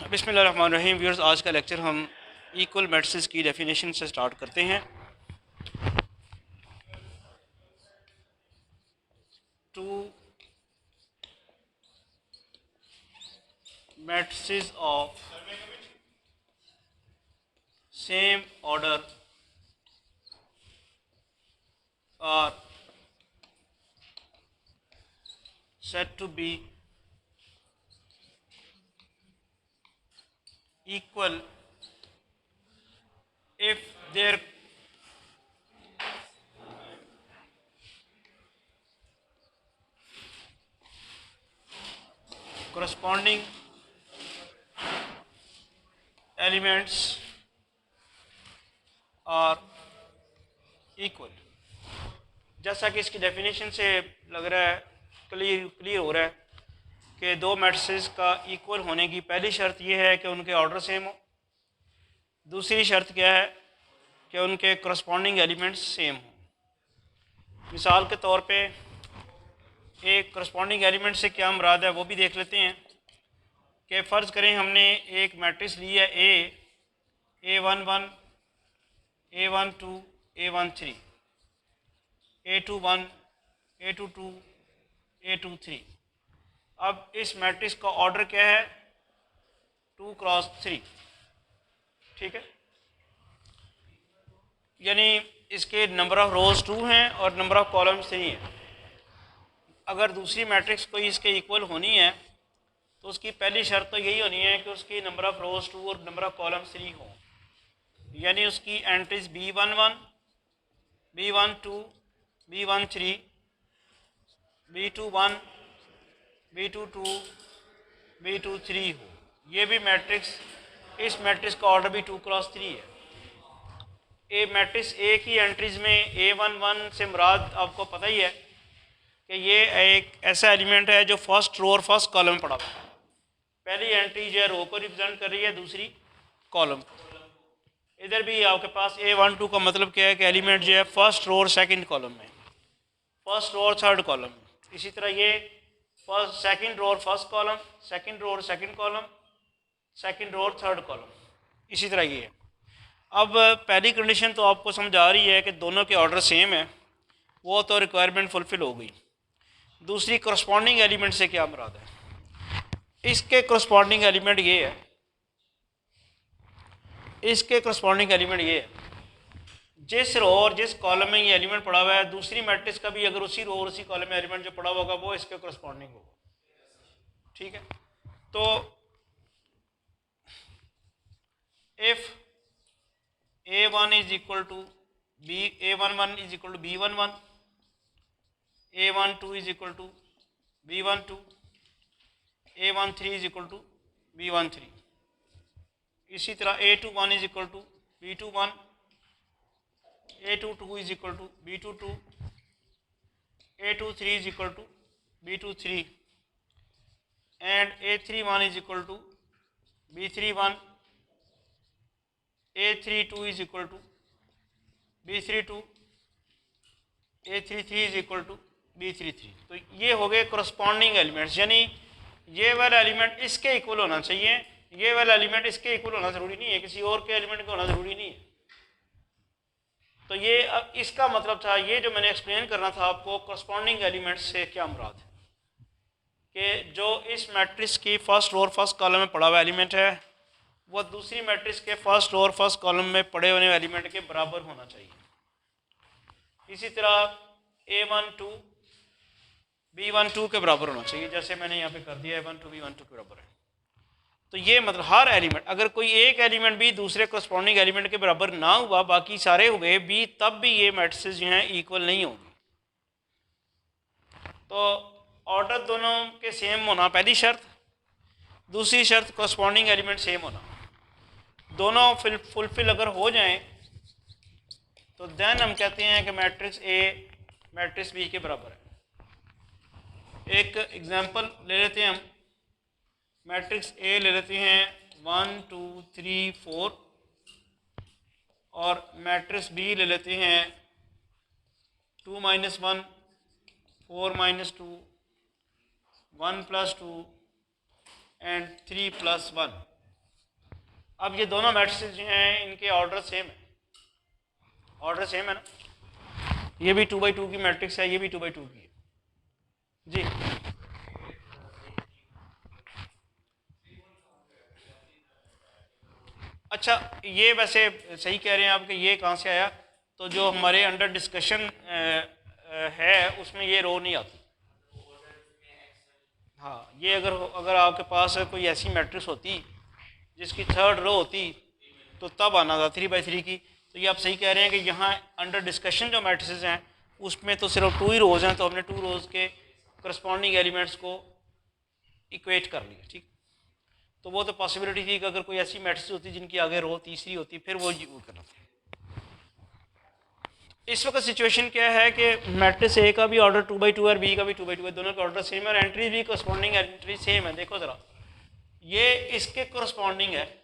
बिस्मिल्लाहिर्रहमानिर्रहीम व्यूअर्स, आज का लेक्चर हम इक्वल मैट्रिसेस की डेफिनेशन से स्टार्ट करते हैं। Two matrices of same order are said to be equal if their corresponding elements are equal। जैसा कि इसकी डेफिनेशन से लग रहा है, क्लियर हो रहा है कि दो मैट्रिसेस का इक्वल होने की पहली शर्त यह है कि उनके ऑर्डर सेम हो। दूसरी शर्त क्या है कि उनके करस्पॉन्डिंग एलिमेंट्स सेम हो। मिसाल के तौर पे एक करस्पॉन्डिंग एलिमेंट से क्या मुराद है वो भी देख लेते हैं कि फ़र्ज़ करें हमने एक मैट्रिक्स लिया A11, A12, A13, A21, A22, A23। अब इस मैट्रिक्स का ऑर्डर क्या है? 2 क्रॉस 3। ठीक है, यानी इसके नंबर ऑफ़ रोज़ 2 हैं और नंबर ऑफ़ कॉलम्स 3 हैं। अगर दूसरी मैट्रिक्स कोई इसके इक्वल होनी है तो उसकी पहली शर्त तो यही होनी है कि उसकी नंबर ऑफ़ रोज़ 2 और नंबर ऑफ़ कॉलम्स 3 हो। यानी उसकी entries B11, B12, B13, B21, B22, B23 हो। ये भी मैट्रिक्स, इस मैट्रिक्स का ऑर्डर भी 2 क्रॉस 3 है। ए मैट्रिक्स ए की एंट्रीज में A11 से मुराद आपको पता ही है कि ये एक ऐसा एलिमेंट है जो फर्स्ट रो और फर्स्ट कॉलम में पड़ा हुआ है। पहली एंट्री जो है रो को रिप्रेजेंट कर रही है, दूसरी कॉलम को। इधर भी आपके पास A12 का मतलब क्या है कि एलिमेंट जो है फर्स्ट रो और सेकंड कॉलम में, फर्स्ट रो और थर्ड कॉलम में। इसी तरह ये फर्स्ट सेकंड रो और फर्स्ट कॉलम, सेकंड रो और सेकंड कॉलम, सेकंड रो और थर्ड कॉलम, इसी तरह ये है। अब पहली कंडीशन तो आपको समझ आ रही है कि दोनों के ऑर्डर सेम है, वो तो रिक्वायरमेंट फुलफिल हो गई। दूसरी करस्पॉन्डिंग एलिमेंट से क्या मुराद है? इसके करस्पॉन्डिंग एलिमेंट ये है, इसके करस्पॉन्डिंग एलिमेंट ये है, जिस रो और जिस कॉलम में ये एलिमेंट पड़ा हुआ है, दूसरी मैट्रिक्स का भी अगर उसी रो और उसी कॉलम में एलिमेंट जो पड़ा होगा वो इसके करस्पॉन्डिंग होगा। ठीक है, तो if A1 is equal to A11 is equal to B11, A12 is equal to B12, A13 is equal to B13, इसी तरह A21 is equal to B21, A22 is equal to B22, A23 is equal to B23, and A31 is equal to B31, A32 is equal to B32, A33 is equal to B33। तो ये हो गए corresponding elements, यानी ये वाला element इसके equal होना चाहिए, ये वाला एलिमेंट इसके इक्वल होना ज़रूरी नहीं है, किसी और के एलिमेंट का होना ज़रूरी नहीं है। तो ये अब इसका मतलब था, ये जो मैंने एक्सप्लेन करना था आपको, करस्पॉन्डिंग एलिमेंट्स से क्या मुराद है कि जो इस मैट्रिक्स की फर्स्ट रो और फर्स्ट कॉलम में पड़ा हुआ एलिमेंट है वो दूसरी मैट्रिक्स के फर्स्ट रो और फर्स्ट कॉलम में पड़े हुए एलिमेंट के बराबर होना चाहिए। इसी तरह A12 B12 के बराबर होना चाहिए, जैसे मैंने यहाँ पे कर दिया A12 B12 के बराबर है। तो ये मतलब हर एलिमेंट, अगर कोई एक एलिमेंट भी दूसरे करस्पॉन्डिंग एलिमेंट के बराबर ना हुआ, बाकी सारे हुए भी, तब भी ये मैट्रिसेस जो हैं इक्वल नहीं होंगी। तो ऑर्डर दोनों के सेम होना पहली शर्त, दूसरी शर्त करस्पॉन्डिंग एलिमेंट सेम होना। दोनों फुलफिल अगर हो जाएं तो देन हम कहते हैं कि मैट्रिक्स ए मैट्रिक्स बी के बराबर है। एक एग्जांपल ले लेते हैं हम, मैट्रिक्स ए ले लेते हैं 1 2 3 4, और मैट्रिक्स बी ले लेते हैं 2 - 1, 4 - 2, 1 + 2 एंड 3 + 1। अब ये दोनों मैट्रिसेस जो हैं इनके ऑर्डर सेम है, ऑर्डर सेम है ना, ये भी 2x2 की मैट्रिक्स है, ये भी 2x2 की है जी। अच्छा, ये वैसे सही कह रहे हैं आप कि ये कहाँ से आया, तो जो हमारे अंडर डिस्कशन है उसमें ये रो नहीं आती। हाँ, ये अगर आपके पास कोई ऐसी मैट्रिक्स होती जिसकी थर्ड रो होती तो तब आना था 3x3 की। तो ये आप सही कह रहे हैं कि यहाँ अंडर डिस्कशन जो मैट्रिसेस हैं उसमें तो सिर्फ 2 ही रोज़ हैं, तो हमने 2 रोज़ के करस्पॉन्डिंग एलिमेंट्स को इक्वेट कर लिया, ठीक। तो वो तो पॉसिबिलिटी थी कि अगर कोई ऐसी मैट्रिक्स होती जिनकी आगे रो तीसरी होती फिर वो करना था। इस वक्त सिचुएशन क्या है कि मैट्रिक्स ए का भी ऑर्डर 2x2 है और बी का भी 2x2 है, दोनों का ऑर्डर सेम है और एंट्री भी करस्पॉन्डिंग एंट्री सेम है। देखो ज़रा, ये इसके करस्पॉन्डिंग है,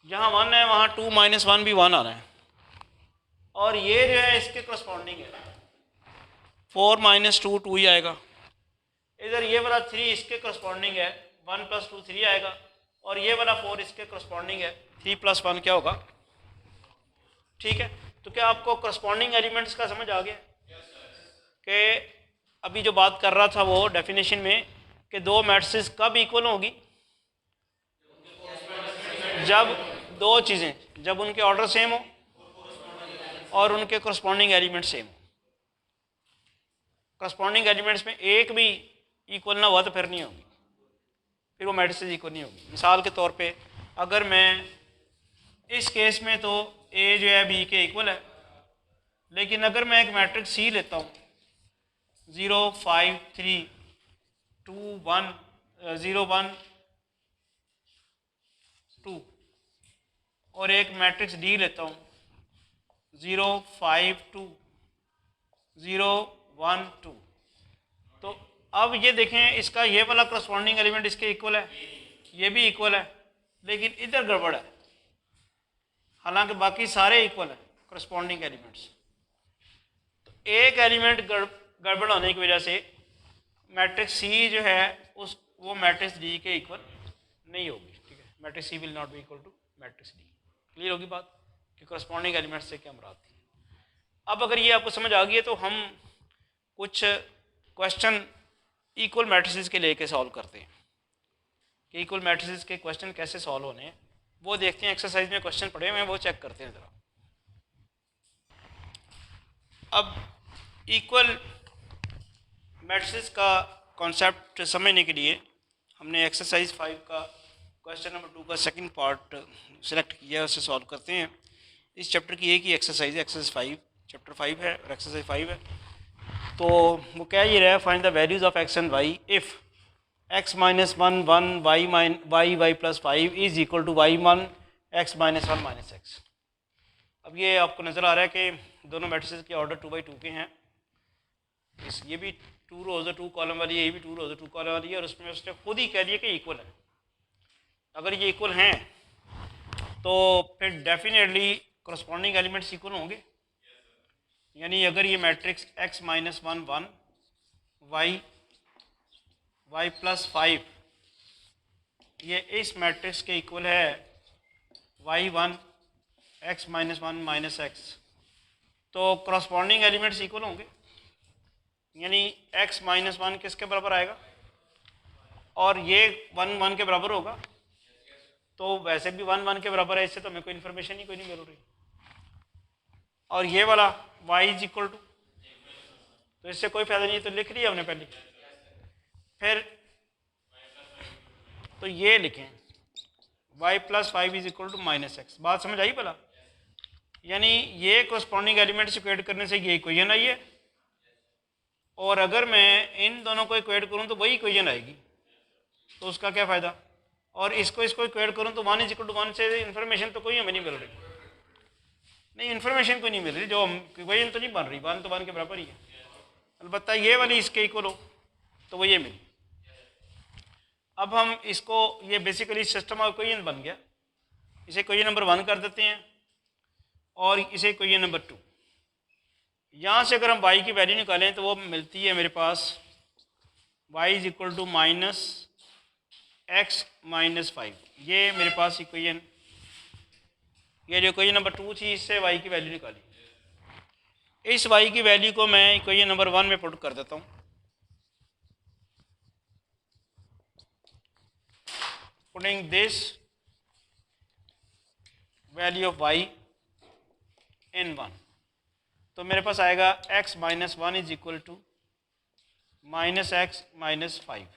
जहाँ 1 है वहाँ 2 - 1 भी 1 आ रहा है, और ये जो है इसके करस्पॉन्डिंग है 4 - 2 2 ही आएगा। इधर ये वाला 3 इसके करस्पॉन्डिंग है, 1 + 2 3 आएगा, और ये वाला 4 इसके करस्पॉन्डिंग है, 3 + 1 क्या होगा, ठीक है। तो क्या आपको करस्पॉन्डिंग एलिमेंट्स का समझ आ गया कि अभी जो बात कर रहा था वो डेफिनेशन में कि दो मैट्रिसेस कब इक्वल होगी, जब दो चीज़ें, जब उनके ऑर्डर सेम हो और उनके करस्पॉन्डिंग एलिमेंट सेम हो। करस्पॉन्डिंग एलिमेंट्स में एक भी इक्वल ना हुआ तो फिर नहीं होगी, फिर वो मैट्रिसेस इक्वल नहीं होगी। मिसाल के तौर पे अगर मैं इस केस में तो ए जो है बी के इक्वल है, लेकिन अगर मैं एक मैट्रिक्स सी लेता हूँ 0 5 3 2 1 0 1 2 और एक मैट्रिक्स डी लेता हूँ 0 5 2 0 1 2, तो अब ये देखें इसका ये वाला करस्पॉन्डिंग एलिमेंट इसके इक्वल है, ये भी इक्वल है, लेकिन इधर गड़बड़ है, हालांकि बाकी सारे इक्वल हैं करस्पॉन्डिंग एलिमेंट्स। तो एक एलिमेंट गड़बड़ होने की वजह से मैट्रिक्स सी जो है उस वो मैट्रिक्स डी के इक्वल नहीं होगी, ठीक है। Matrix C will not be equal to matrix D. Clear होगी बात कि करस्पॉन्डिंग एलिमेंट्स से क्या मुराद थी। अब अगर ये आपको समझ आ गई है तो हम कुछ क्वेश्चन इक्वल मैट्रिसेस के लेके सॉल्व करते हैं कि इक्वल मैट्रिसेस के क्वेश्चन कैसे सॉल्व होने हैं, वो देखते हैं। एक्सरसाइज में क्वेश्चन पड़े हुए हैं, वो चेक करते हैं ज़रा। अब इक्वल मैट्रिसेस का कॉन्सेप्ट समझने के लिए हमने एक्सरसाइज 5 का क्वेश्चन नंबर 2 का सेकंड पार्ट सेलेक्ट किया, उसे सॉल्व करते हैं। इस चैप्टर की एक ही एक्सरसाइज है, एक्सरसाइज 5 चैप्टर 5 है और एक्सरसाइज 5 है। तो वो क्या ये रहा है, find the values of x and y if x - 1 1 y + 5 is equal to y1 x - 1 - x। अब ये आपको नज़र आ रहा है कि दोनों मैट्रिसेस के ऑर्डर 2x2 के हैं। ये भी 2 रोज़ 2 कॉलम वाली है, ये भी 2 रोज़ 2 कॉलम वाली है, और उसमें उसने खुद ही कह दिया कि इक्वल है। अगर ये इक्वल हैं तो फिर डेफिनेटली करस्पॉन्डिंग एलिमेंट्स इक्वल होंगे। यानी अगर ये मैट्रिक्स x - 1 1 y + 5 ये इस मैट्रिक्स के इक्वल है y1 x - 1 - x, तो करस्पॉन्डिंग एलिमेंट्स इक्वल होंगे। यानी x - 1 किसके बराबर आएगा, और ये 1 1 के बराबर होगा, तो वैसे भी 1 1 के बराबर है, इससे तो हमें कोई इन्फॉर्मेशन ही कोई नहीं मिल रही। और ये वाला y इज इक्वल टू, तो इससे कोई फायदा नहीं, तो लिख लिया हमने पहले। फिर तो ये लिखें y + 5 is equal to -x। बात समझ आई भला? यानी ये करस्पॉन्डिंग एलिमेंट्स इक्वेट करने से ये इक्वेशन आई है, और अगर मैं इन दोनों को इक्वेट करूं तो वही इक्वेशन आएगी, तो उसका क्या फ़ायदा। और इसको इक्वेट करूं तो 1 = 1 से इन्फॉर्मेशन तो कोई हमें नहीं मिल रही, नहीं इन्फॉर्मेशन कोई नहीं मिल रही, जो हम इक्वेशन तो नहीं बन रही, 1 तो 1 के बराबर ही है। अलबत्ता ये वाली इसके इक्वल हो तो वो ये मिली। अब हम इसको, ये बेसिकली सिस्टम ऑफ इक्वेशन बन गया, इसे इक्वेशन नंबर 1 कर देते हैं और इसे इक्वेशन नंबर 2। यहाँ से अगर हम y की वैल्यू निकालें तो वो मिलती है मेरे पास y is equal to -x - 5। ये मेरे पास इक्वेशन ये जो इक्वेशन नंबर 2 थी, इससे y की वैल्यू निकाली। इस y की वैल्यू को मैं इक्वेशन नंबर 1 में पुट कर देता हूँ। Putting this value of y in 1, तो मेरे पास आएगा x minus 1 is equal to minus x minus 5।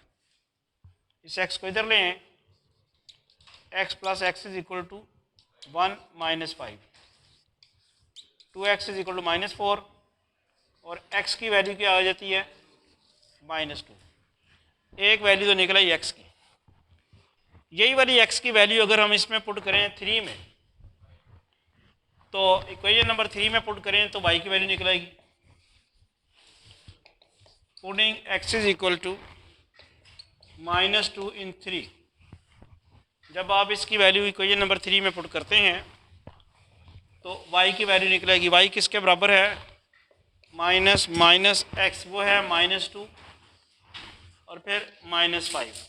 इस x को इधर ले आए, x plus x is equal to 1 minus 5, 2x is equal to minus 4 और x की वैल्यू क्या आ जाती है -2। एक वैल्यू तो निकला ही x की। यही वाली x की वैल्यू अगर हम इसमें पुट करें 3 में, तो इक्वेशन नंबर 3 में पुट करें तो y की वैल्यू निकल आएगी। Putting x is equal to -2 in 3। जब आप इसकी वैल्यू इक्वेशन नंबर 3 में पुट करते हैं तो y की वैल्यू निकलेगी। y किसके बराबर है? माइनस माइनस एक्स, वो है -2 और फिर -5।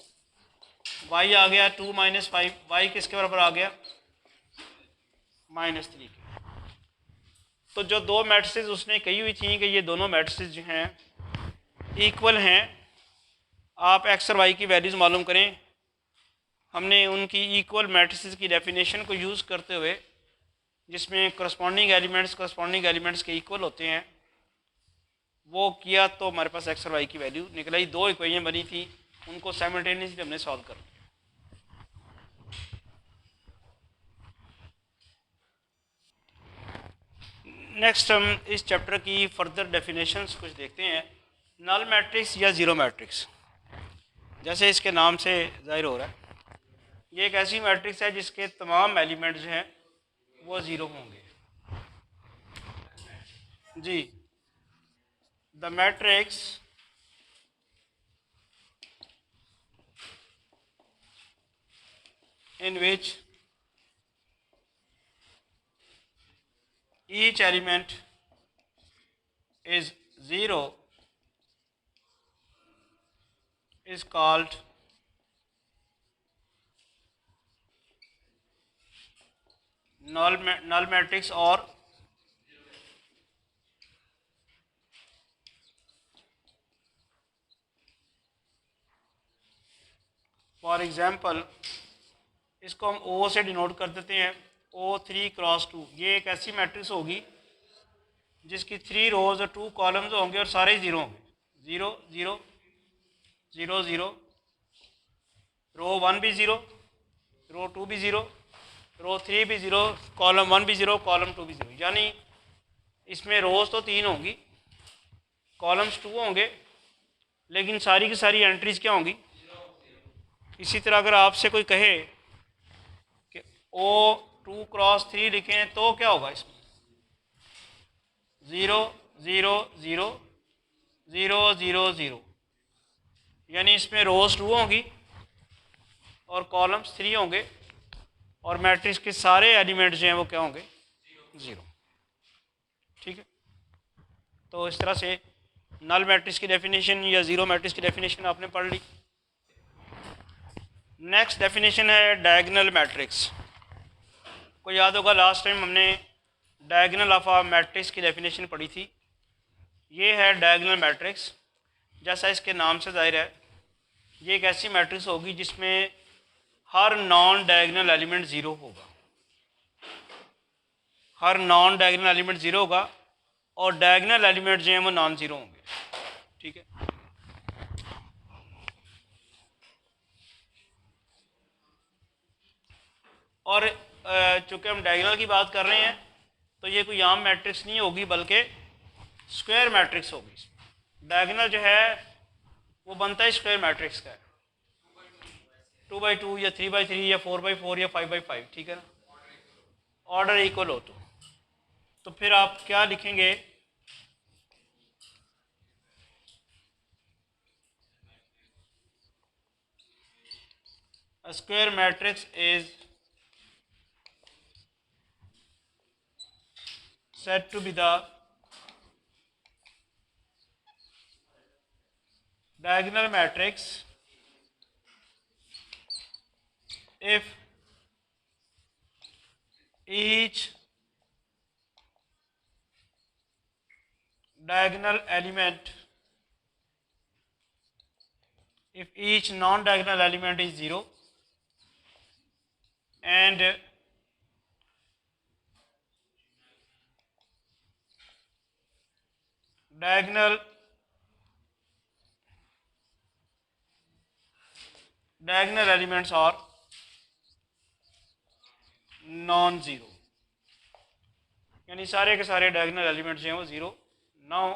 y आ गया 2 माइनस 5, y किसके बराबर आ गया? -3 के। तो जो दो मैट्रिसेस उसने कही हुई थी कि ये दोनों मैट्रिसेस जो हैं इक्वल हैं, आप एक्स और वाई की वैल्यूज़ मालूम करें। हमने उनकी इक्वल मैट्रिसेस की डेफिनेशन को यूज़ करते हुए, जिसमें करस्पॉन्डिंग एलिमेंट्स के इक्वल होते हैं, वो किया तो हमारे पास एक्स और वाई की वैल्यू निकलाई। दो इक्वेशन बनी थी, उनको साइमल्टेनियसली हमने सॉल्व कर लिया। नेक्स्ट हम इस चैप्टर की फर्दर डेफिनेशंस कुछ देखते हैं। नल मैट्रिक्स या ज़ीरो मैट्रिक्स, जैसे इसके नाम से जाहिर हो रहा है, ये एक ऐसी मैट्रिक्स है जिसके तमाम एलिमेंट्स जो हैं वो ज़ीरो होंगे। जी, the matrix in which each element is zero is called null matrix, or for example इसको हम O से डिनोट कर देते हैं, O3 क्रॉस 2। ये एक ऐसी मैट्रिक्स होगी जिसकी 3 रोज और 2 कॉलम्स होंगे और सारे ज़ीरो होंगे। 0 0 0 0, रो 1 भी 0, रो 2 भी 0, रो 3 भी 0, कॉलम 1 भी 0, कॉलम 2 भी 0। यानी इसमें रोज तो 3 होंगी, कॉलम्स 2 होंगे, लेकिन सारी की सारी एंट्रीज क्या होंगी? इसी तरह अगर आपसे कोई कहे कि O2 क्रॉस 3 लिखें तो क्या होगा? इसमें 0 0 0 0 0 0, यानी इसमें रोज 2 होंगी और कॉलम्स 3 होंगे और मैट्रिक्स के सारे एलिमेंट्स जो हैं वो क्या होंगे? 0। ठीक है, तो इस तरह से नल मैट्रिक्स की डेफिनेशन या ज़ीरो मैट्रिक्स की डेफिनेशन आपने पढ़ ली। नेक्स्ट डेफिनेशन है डायगोनल मैट्रिक्स। को याद होगा लास्ट टाइम हमने डायगोनल ऑफ अ मैट्रिक्स की डेफिनेशन पढ़ी थी। ये है डायगोनल मैट्रिक्स, जैसा इसके नाम से जाहिर है, ये एक ऐसी मैट्रिक्स होगी जिसमें हर नॉन डायगोनल एलिमेंट ज़ीरो होगा। हर नॉन डायगोनल एलिमेंट ज़ीरो होगा और डायगोनल एलिमेंट जो हैं वो नॉन ज़ीरो होंगे। ठीक है, और चूँकि हम डायगोनल की बात कर रहे हैं तो ये कोई आम मैट्रिक्स नहीं होगी, बल्कि स्क्वायर मैट्रिक्स होगी। डायगोनल जो है वो बनता है स्क्वायर मैट्रिक्स का, 2x2 या 3x3 या 4x4 या 5x5। ठीक है ना, ऑर्डर इक्वल हो तो फिर आप क्या लिखेंगे? A square matrix is said to be the diagonal matrix if each diagonal element, if each non-diagonal element is 0 and diagonal elements are non zero, यानी सारे के सारे डायगोनल एलिमेंट्स जो हैं वो ज़ीरो ना हो,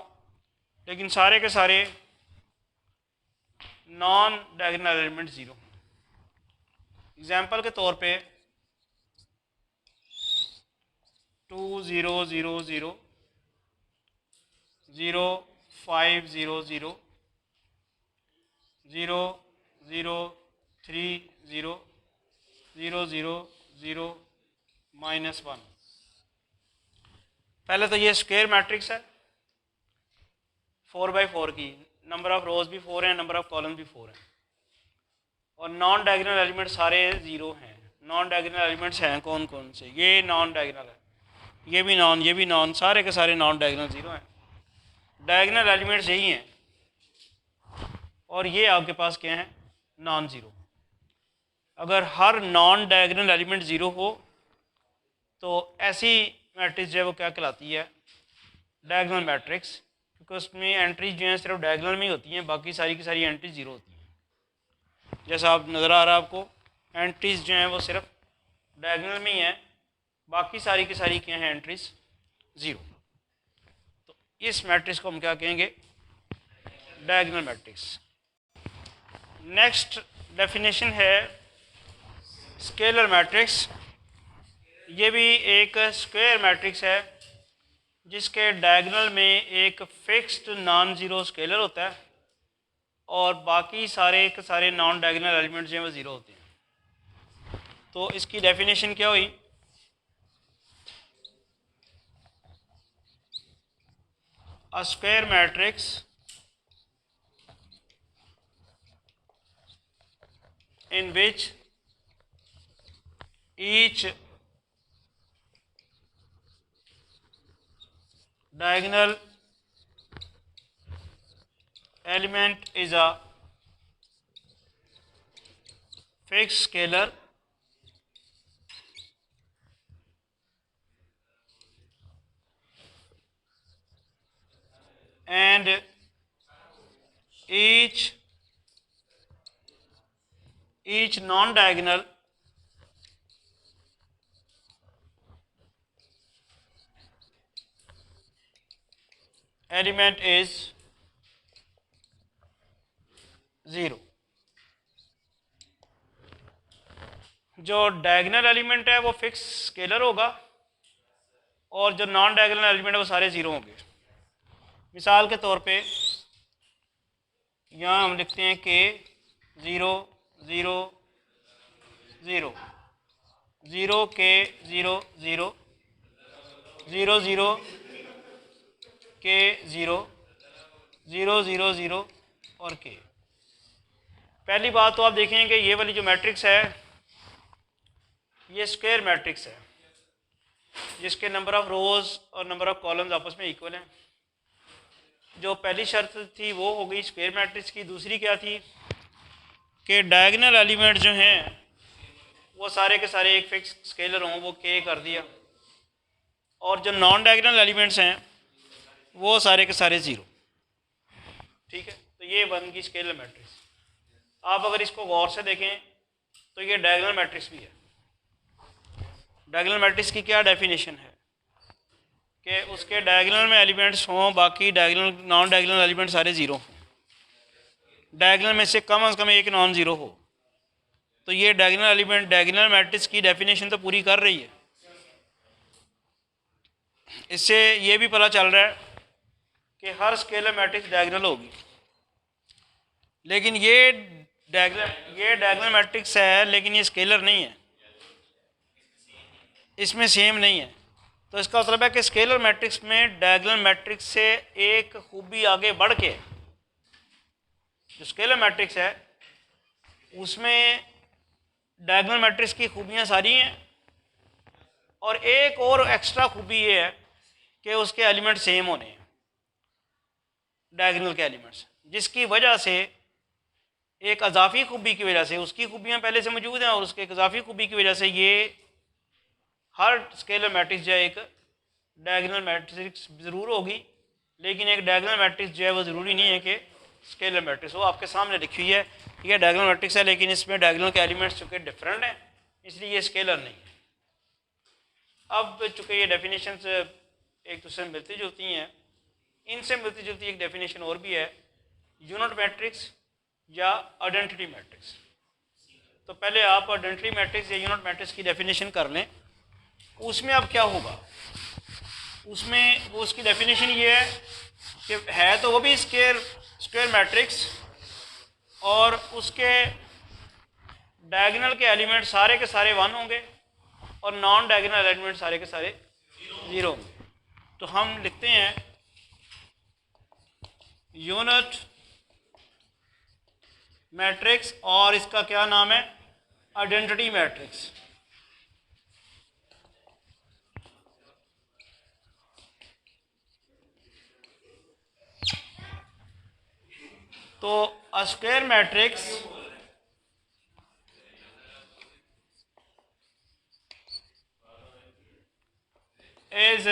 लेकिन सारे के सारे non diagonal element zero. Example के तौर पे 2 0 0 0 0 5 0 0 0 0 3 0 0 0 0 -1। पहले तो ये स्क्वायर मैट्रिक्स है 4×4 की, नंबर ऑफ रोज भी 4 हैं, नंबर ऑफ कॉलम भी 4 हैं, और नॉन डायगोनल एलिमेंट सारे ज़ीरो हैं। नॉन डायगोनल एलिमेंट्स हैं कौन कौन से? ये नॉन डायगोनल है, ये भी नॉन, ये भी नॉन, सारे के सारे नॉन डायगोनल ज़ीरो हैं। डायगोनल एलिमेंट्स यही हैं, और ये आपके पास क्या हैं? Non zero. अगर हर नॉन डायगोनल एलिमेंट ज़ीरो हो तो ऐसी मैट्रिक्स जो है वो क्या कहलाती है? डायगोनल मैट्रिक्स, क्योंकि उसमें एंट्रीज जो हैं सिर्फ डायगोनल में ही होती हैं, बाकी सारी की सारी एंट्रीज ज़ीरो होती हैं। जैसा आप नज़र आ रहा है आपको, एंट्रीज जो हैं वो सिर्फ डायगोनल में ही हैं, बाकी सारी की सारी क्या हैं? Entries zero. तो इस मैट्रिक्स को हम क्या कहेंगे? Diagonal matrix. नेक्स्ट डेफिनेशन है स्केलर मैट्रिक्स। ये भी एक स्क्वायर मैट्रिक्स है जिसके डायगोनल में एक फिक्स्ड नॉन ज़ीरो स्केलर होता है और बाकी सारे के सारे नॉन डायगोनल एलिमेंट्स जो हैं वो ज़ीरो होते हैं। तो इसकी डेफिनेशन क्या हुई? A square matrix in which each diagonal element is a fixed scalar and each non-diagonal element is zero. जो डायगोनल एलिमेंट है वो फिक्स स्केलर होगा और जो नॉन डायगोनल एलिमेंट है वो सारे ज़ीरो होंगे। मिसाल के तौर पे यहाँ हम लिखते हैं कि 0 0 0 0 के 0 0 0 0 के 0 0 0 0 और के। पहली बात तो आप देखें कि ये वाली जो मैट्रिक्स है ये स्क्वायर मैट्रिक्स है जिसके नंबर ऑफ रोज़ और नंबर ऑफ कॉलम्स आपस में इक्वल हैं। जो पहली शर्त थी वो हो गई स्क्वायर मैट्रिक्स की। दूसरी क्या थी कि डायगोनल एलिमेंट जो हैं वो सारे के सारे एक फिक्स स्केलर हों, वो के कर दिया, और जो नॉन डायगोनल एलिमेंट्स हैं वो सारे के सारे ज़ीरो। ठीक है, तो ये बन गई स्केलर मैट्रिक्स। आप अगर इसको गौर से देखें तो ये डायगोनल मैट्रिक्स भी है। डायगोनल मैट्रिक्स की क्या डेफिनेशन है कि उसके डायगोनल में एलिमेंट्स हों, बाकी डायगोनल नॉन डायगोनल एलिमेंट सारे ज़ीरो हों, डायगोनल में से कम एक नॉन ज़ीरो हो। तो ये डायगोनल एलिमेंट डायगोनल मैट्रिक्स की डेफिनेशन तो पूरी कर रही है। इससे ये भी पता चल रहा है कि हर स्केलर मैट्रिक्स डायगोनल होगी, लेकिन ये डायगोनल मैट्रिक्स है लेकिन ये स्केलर नहीं है, इसमें सेम नहीं है। तो इसका मतलब है कि स्केलर मैट्रिक्स में डायगोनल मैट्रिक्स से एक खूबी आगे बढ़ के जो स्केलर मैट्रिक्स है उसमें डायगोनल मैट्रिक्स की खूबियाँ सारी हैं और एक और एक्स्ट्रा खूबी ये है कि उसके एलिमेंट सेम होने हैं, डायगोनल के एलिमेंट्स, जिसकी वजह से एक अजाफी खूबी की वजह से, उसकी खूबियाँ पहले से मौजूद हैं और उसके एक अजाफी खूबी की वजह से ये हर स्केलर मैट्रिक्स जो है एक डायगोनल मैट्रिक्स ज़रूर होगी, लेकिन एक डायगोनल मैट्रिक्स जो है वो ज़रूरी नहीं है कि स्केलर मैट्रिक्स वो आपके सामने लिखी हुई है, ये डायगोनल मैट्रिक्स है, लेकिन इसमें डायगोनल के एलिमेंट्स चूँकि डिफरेंट हैं इसलिए ये स्केलर नहीं है। अब चूँकि ये डेफिनेशंस एक दूसरे में मिलती जुलती हैं, इनसे मिलती जुलती एक डेफिनेशन और भी है, यूनिट मैट्रिक्स या आइडेंटिटी मैट्रिक्स। तो पहले आप आइडेंटिटी मैट्रिक्स या यूनिट मैट्रिक्स की डेफिनेशन कर लें। उसमें अब क्या होगा, उसमें वो उसकी डेफिनेशन ये है कि है तो वो भी स्क्वायर मैट्रिक्स और उसके डायगोनल के एलिमेंट सारे के सारे 1 होंगे और नॉन डायगोनल एलिमेंट सारे के सारे 0 होंगे। तो हम लिखते हैं यूनिट मैट्रिक्स और इसका क्या नाम है, आइडेंटिटी मैट्रिक्स। तो a square matrix is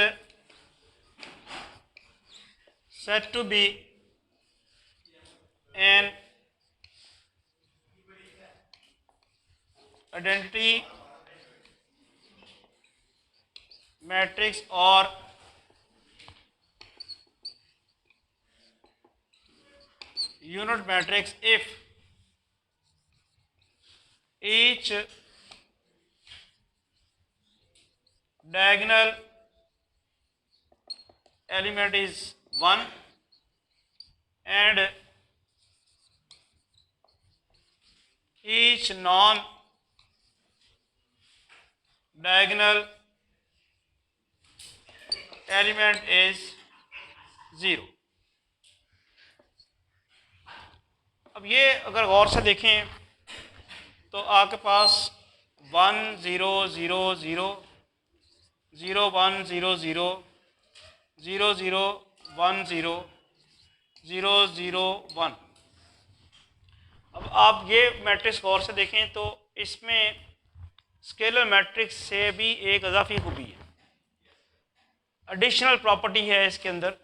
said to be an identity matrix or unit matrix if each diagonal element is 1 and each non diagonal element is 0। अब ये अगर गौर से देखें तो आपके पास 1 0 0 0 0 1 0 0 0 0 1 0 0 0 1। अब आप ये मैट्रिक्स गौर से देखें तो इसमें स्केलर मैट्रिक्स से भी एक इजाफी खूबी है, एडिशनल प्रॉपर्टी है इसके अंदर।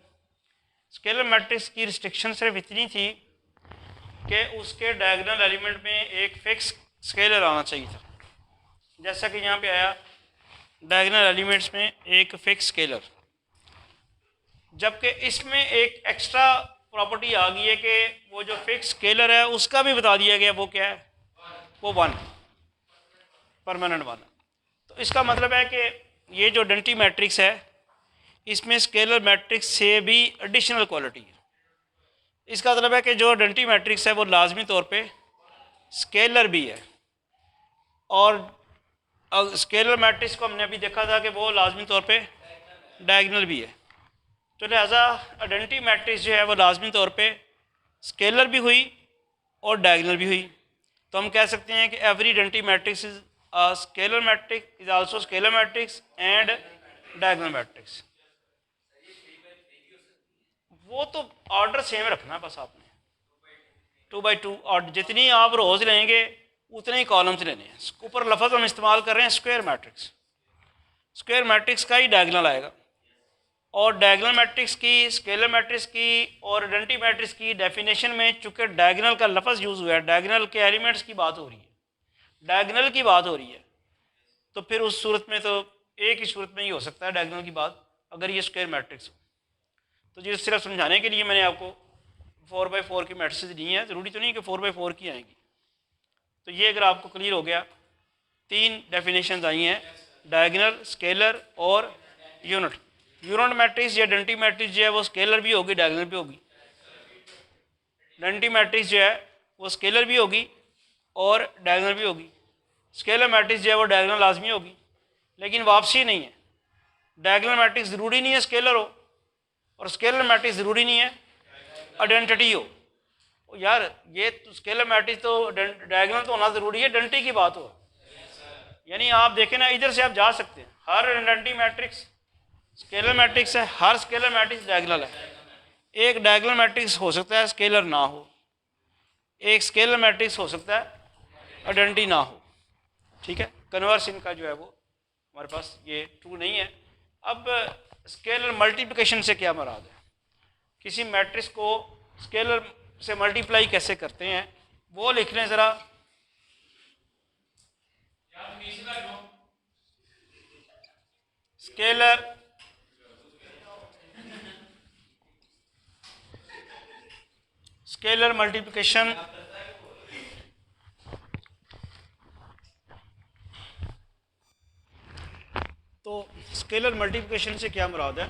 स्केलर मैट्रिक्स की रिस्ट्रिक्शन सिर्फ इतनी थी कि उसके डायगोनल एलिमेंट में एक फिक्स स्केलर आना चाहिए था, जैसा कि यहाँ पे आया डायगोनल एलिमेंट्स में एक फिक्स स्केलर, जबकि इसमें एक एक्स्ट्रा प्रॉपर्टी आ गई है कि वो जो फिक्स स्केलर है उसका भी बता दिया गया वो क्या है, वो 1 परमानेंट 1। तो इसका मतलब है कि ये जो आइडेंटिटी मैट्रिक्स है इसमें स्केलर मैट्रिक्स से भी एडिशनल क्वालिटी है। इसका मतलब है कि जो आइडेंटिटी मैट्रिक्स है वो लाजमी तौर पे स्केलर भी है, और स्केलर मैट्रिक्स को हमने अभी देखा था कि वो लाजमी तौर पे डायगोनल भी है। तो लिहाजा आइडेंटिटी मैट्रिक्स जो है वो लाजमी तौर पे स्केलर भी हुई और डायगोनल भी हुई। तो हम कह सकते हैं कि every identity matrix is a scalar matrix is also scalar matrix and diagonal matrix. वो तो ऑर्डर सेम रखना है बस आपने, 2 by 2 और जितनी आप रोज लेंगे उतने ही कॉलम्स लेने हैं। ऊपर लफ्ज़ हम इस्तेमाल कर रहे हैं स्क्वायर मैट्रिक्स, स्क्वायर मैट्रिक्स का ही डायगोनल आएगा, और डायगोनल मैट्रिक्स की, स्केलर मैट्रिक्स की और आइडेंटिटी मैट्रिक्स की डेफिनेशन में चूँकि डायगोनल का लफ्ज़ यूज़ हुआ है, डायगोनल के एलिमेंट्स की बात हो रही है, डायगोनल की बात हो रही है, तो फिर उस सूरत में तो एक ही सूरत में ही हो सकता है डायगोनल की बात, अगर ये स्क्वायर मैट्रिक्स हो। तो ये सिर्फ समझाने के लिए मैंने आपको 4 by 4 की मैट्रिक्स दी हैं, ज़रूरी तो नहीं कि 4 by 4 की आएंगी। तो ये अगर आपको क्लियर हो गया, 3 डेफिनेशन आई हैं, डायगोनल, स्केलर और यूनिट। यूनिट मैट्रिक्स या आइडेंटिटी मैट्रिक्स जो है वो स्केलर भी होगी, डायगोनल भी होगी। आइडेंटिटी मैट्रिक्स जो है वो स्केलर भी होगी और डायगोनल भी होगी। स्केलर मैट्रिक्स जो है वो डायगोनल लाजमी होगी, लेकिन वापसी नहीं है। डायगोनल मैट्रिक्स ज़रूरी नहीं है स्केलर हो, और स्केलर मैट्रिक्स ज़रूरी नहीं है आइडेंटिटी हो। यार ये तो स्केलर मैट्रिक्स तो डायगोनल तो होना ज़रूरी है, आइडेंटिटी की बात हो। यानी आप देखें ना, इधर से आप जा सकते हैं, हर आइडेंटिटी मैट्रिक्स स्केलर मैट्रिक्स है, हर स्केलर मैट्रिक्स डायगोनल है। एक डायगोनल मैट्रिक्स हो सकता है स्केलर ना हो, एक स्केलर मैट्रिक्स हो सकता है आइडेंटिटी ना हो, ठीक है। कन्वर्स इनका जो है वो हमारे पास ये ट्रू नहीं है। अब स्केलर मल्टीप्लिकेशन से क्या मुराद है, किसी मैट्रिक्स को स्केलर से मल्टीप्लाई कैसे करते हैं वो लिख लें ज़रा। स्केलर मल्टीप्लिकेशन तो स्केलर मल्टीप्लिकेशन से क्या मुराद है,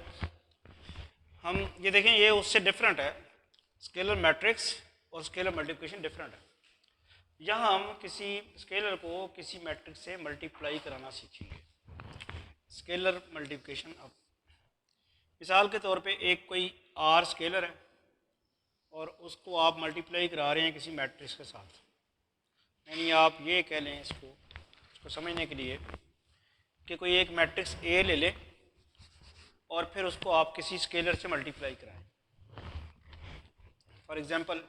हम ये देखें ये उससे डिफरेंट है। स्केलर मैट्रिक्स और स्केलर मल्टीप्लिकेशन डिफरेंट है। यहाँ हम किसी स्केलर को किसी मैट्रिक्स से मल्टीप्लाई कराना सीखेंगे। स्केलर मल्टीप्लिकेशन, अब मिसाल के तौर पे एक कोई आर स्केलर है और उसको आप मल्टीप्लाई करा रहे हैं किसी मैट्रिक्स के साथ, यानी आप ये कह लें इसको समझने के लिए कि कोई एक मैट्रिक्स ए ले लें और फिर उसको आप किसी स्केलर से मल्टीप्लाई कराएं। फॉर एग्जांपल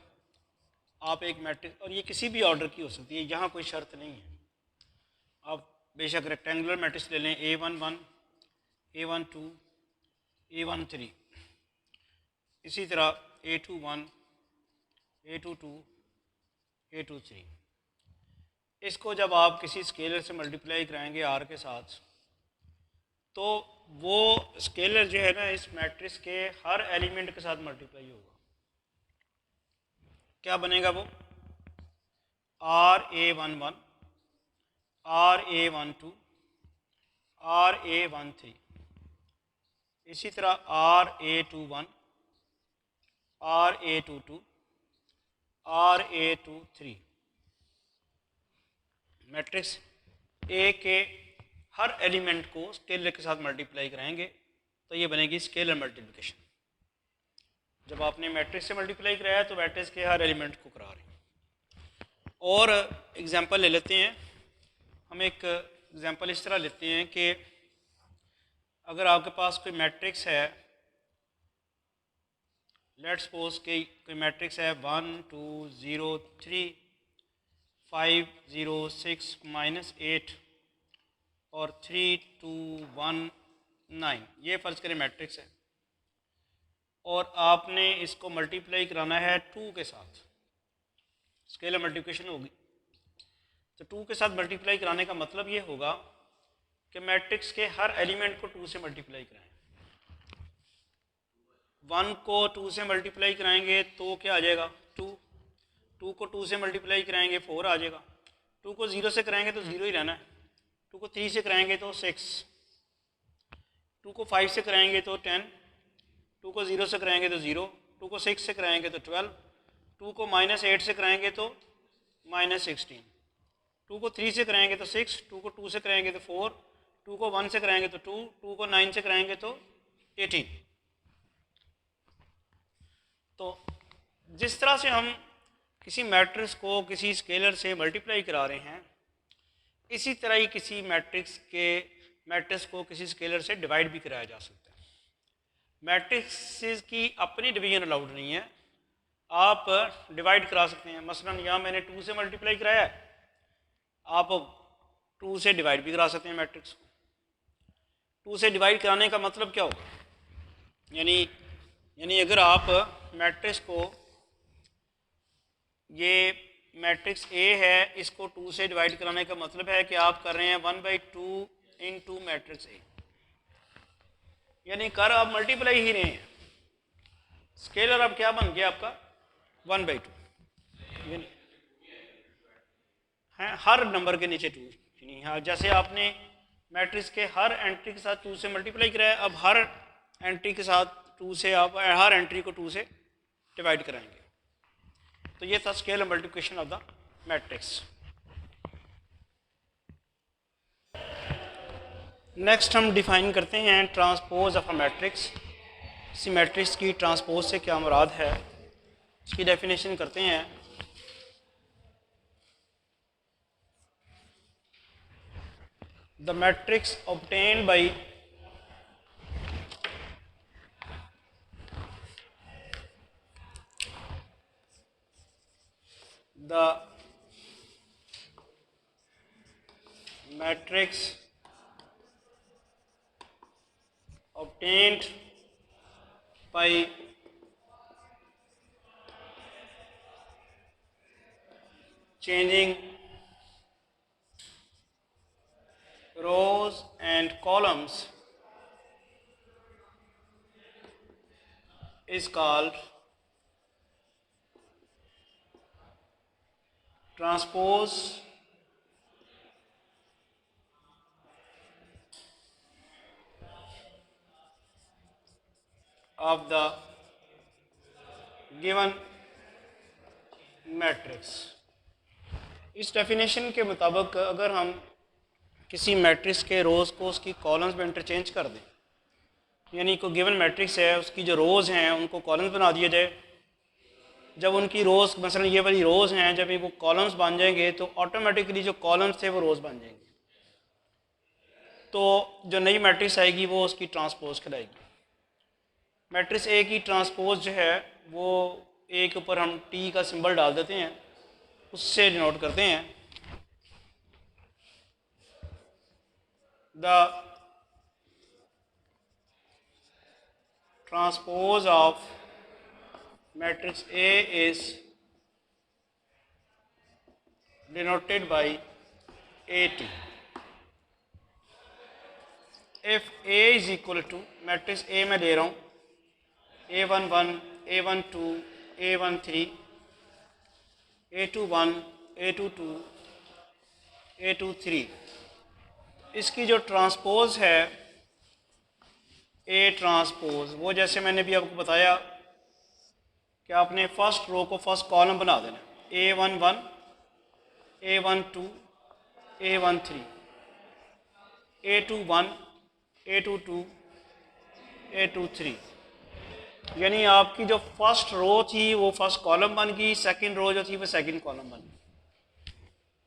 आप एक मैट्रिक्स, और ये किसी भी ऑर्डर की हो सकती है, यहाँ कोई शर्त नहीं है, आप बेशक रेक्टेंगुलर मैट्रिक्स ले लें A11, A12, A13, इसी तरह A21, A22, A23। इसको जब आप किसी स्केलर से मल्टीप्लाई कराएंगे आर के साथ, तो वो स्केलर जो है ना इस मैट्रिक्स के हर एलिमेंट के साथ मल्टीप्लाई होगा। क्या बनेगा वो, RA11, RA12, RA13, इसी तरह RA21, RA22, RA23। Matrix A के हर एलिमेंट को स्केलर के साथ मल्टीप्लाई कराएंगे तो ये बनेगी स्केलर मल्टीप्लिकेशन। जब आपने मैट्रिक्स से मल्टीप्लाई कराया तो मैट्रिक्स के हर एलिमेंट को करा रहे हैं। और एग्जांपल ले लेते हैं, हम एक एग्जांपल इस तरह लेते हैं कि अगर आपके पास कोई मैट्रिक्स है, लेट्स सपोज कि कोई मैट्रिक्स है 1 2 0 3 5 0 6 -8 और 3 2 1 9, ये फ़र्ज़ करें मैट्रिक्स है और आपने इसको मल्टीप्लाई कराना है 2 के साथ, स्केलर मल्टीप्लिकेशन होगी। तो 2 के साथ मल्टीप्लाई कराने का मतलब ये होगा कि मैट्रिक्स के हर एलिमेंट को 2 से मल्टीप्लाई कराएं। 1 को 2 से मल्टीप्लाई कराएंगे तो क्या आ जाएगा 2, 2 को 2 से मल्टीप्लाई कराएंगे 4 आ जाएगा, 2 को 0 से कराएंगे तो 0 ही रहना है, 2 को 3 से कराएंगे तो 6, 2 को 5 से कराएंगे तो 10, 2 को 0 से कराएंगे तो 0, 2 को 6 से कराएंगे तो 12, 2 को -8 से कराएंगे तो -16, 2 को 3 से कराएंगे तो 6, 2 को 2 से कराएंगे तो 4, 2 को 1 से कराएंगे तो 2, 2 को 9 से कराएंगे तो 18। तो जिस तरह से हम किसी मैट्रिक्स को किसी स्केलर से मल्टीप्लाई करा रहे हैं, इसी तरह ही किसी मैट्रिक्स को किसी स्केलर से डिवाइड भी कराया जा सकता है। मैट्रिक्स की अपनी डिवीजन अलाउड नहीं है, आप डिवाइड करा सकते हैं। मसलन यहाँ मैंने 2 से मल्टीप्लाई कराया है, आप 2 से डिवाइड भी करा सकते हैं मैट्रिक्स को। 2 से डिवाइड कराने का मतलब क्या होगा, यानी अगर आप मैट्रिक्स को, ये मैट्रिक्स ए है, इसको 2 से डिवाइड कराने का मतलब है कि आप कर रहे हैं 1/2 इंटू मैट्रिक्स ए, यानी कर आप मल्टीप्लाई ही रहे हैं। स्केलर अब क्या बन गया आपका 1/2, यानी है हर नंबर के नीचे 2, यानी हाँ जैसे आपने मैट्रिक्स के हर एंट्री के साथ 2 से मल्टीप्लाई कराया, अब हर एंट्री के साथ 2 से आप हर एंट्री को 2 से डिवाइड कराएंगे। तो ये था scalar multiplication of the matrix. Next हम डिफाइन करते हैं ट्रांसपोज ऑफ अ मैट्रिक्स। इसी मैट्रिक्स की ट्रांसपोज से क्या मुराद है, इसकी डेफिनेशन करते हैं। the matrix obtained by the matrix obtained by changing rows and columns is called transpose of the given matrix. इस डेफिनेशन के मुताबिक अगर हम किसी मैट्रिक्स के रोज़ को उसकी कॉलम्स में इंटरचेंज कर दें, यानी कोई गिवन मैट्रिक्स है उसकी जो रोज़ हैं उनको कॉलम्स बना दिया जाए, जब उनकी रोज़ मसलन ये वाली रोज़ हैं जब वो कॉलम्स बन जाएंगे तो ऑटोमेटिकली जो कॉलम्स थे वो रोज़ बन जाएंगे, तो जो नई मैट्रिक्स आएगी वो उसकी ट्रांसपोज कहलाएगी। मैट्रिक्स ए की ट्रांसपोज जो है वो ए के ऊपर हम टी का सिंबल डाल देते हैं, उससे डिनोट करते हैं। The transpose of matrix A is denoted by A T. If A is equal to matrix A में ले रहा हूँ A11, A12, A13, A21, A22, A23, इसकी जो ट्रांसपोज है ए ट्रांसपोज, वो जैसे मैंने भी आपको बताया कि आपने फर्स्ट रो को फर्स्ट कॉलम बना देना, A11, A12, A13, A21, A22, A23, यानी आपकी जो फर्स्ट रो थी वो फर्स्ट कॉलम बन गई, सेकंड रो जो थी वो सेकंड कॉलम बन गई।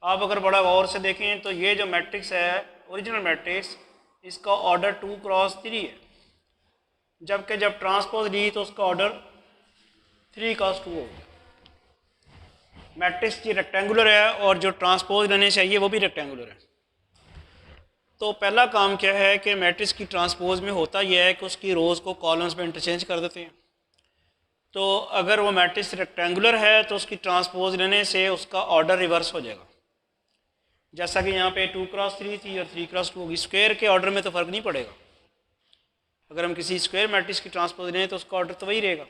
आप अगर बड़ा गौर से देखें तो ये जो मैट्रिक्स है ओरिजिनल मैट्रिक्स, इसका ऑर्डर 2 क्रॉस 3 है, जबकि जब ट्रांसपोज ली तो उसका ऑर्डर 3 क्रॉस 2 हो गया। मैट्रिक्स जी रेक्टेंगुलर है और जो ट्रांसपोज लेने चाहिए वो भी रेक्टेंगुलर है। तो पहला काम क्या है कि मैट्रिक्स की ट्रांसपोज में होता यह है कि उसकी रोज़ को कॉलम्स में इंटरचेंज कर देते हैं। तो अगर वो मैट्रिक्स रेक्टेंगुलर है तो उसकी ट्रांसपोज लेने से उसका ऑर्डर रिवर्स हो जाएगा, जैसा कि यहाँ पे 2 क्रॉस 3 थी और 3 क्रॉस 2 होगी। स्क्वायर के ऑर्डर में तो फ़र्क नहीं पड़ेगा, अगर हम किसी स्क्वायर मैट्रिक्स की ट्रांसपोज लें तो उसका ऑर्डर तो वही रहेगा।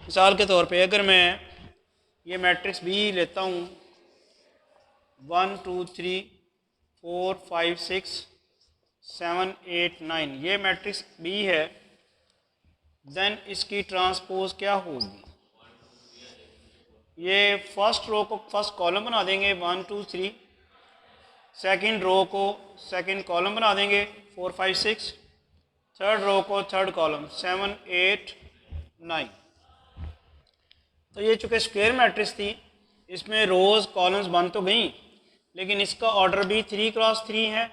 मिसाल के तौर पे अगर मैं ये मैट्रिक्स बी लेता हूँ 1 2 3 4 5 6 7 8 9, ये मैट्रिक्स बी है, देन इसकी ट्रांसपोज क्या होगी? ये फर्स्ट रो को फर्स्ट कॉलम बना देंगे 1 2 3, सेकंड रो को सेकंड कॉलम बना देंगे 4 5 6, थर्ड रो को थर्ड कॉलम 7 8 9। तो ये चूँकि स्क्वायर मैट्रिक्स थी इसमें रोज़ कॉलम्स बन तो गई, लेकिन इसका ऑर्डर भी 3 क्रॉस 3 है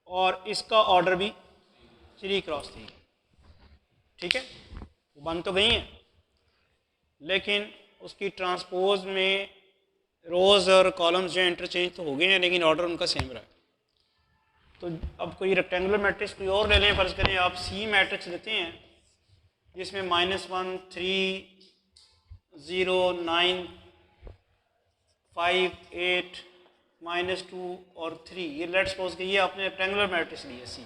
और इसका ऑर्डर भी 3 क्रॉस 3, ठीक है, बन तो गई हैं, लेकिन उसकी ट्रांसपोज में रोज़ और कॉलम्स जो इंटरचेंज तो हो गए हैं लेकिन ऑर्डर उनका सेम रहा। तो अब कोई रेक्टेंगुलर मैट्रिक्स कोई और ले लें, फ़र्ज़ करें आप सी मैट्रिक्स लेते हैं जिसमें -1 3 0 9 5 8 -2 और 3, ये लेट्स सपोज कि ये आपने रेक्टेंगुलर मैट्रिक्स लिया सी,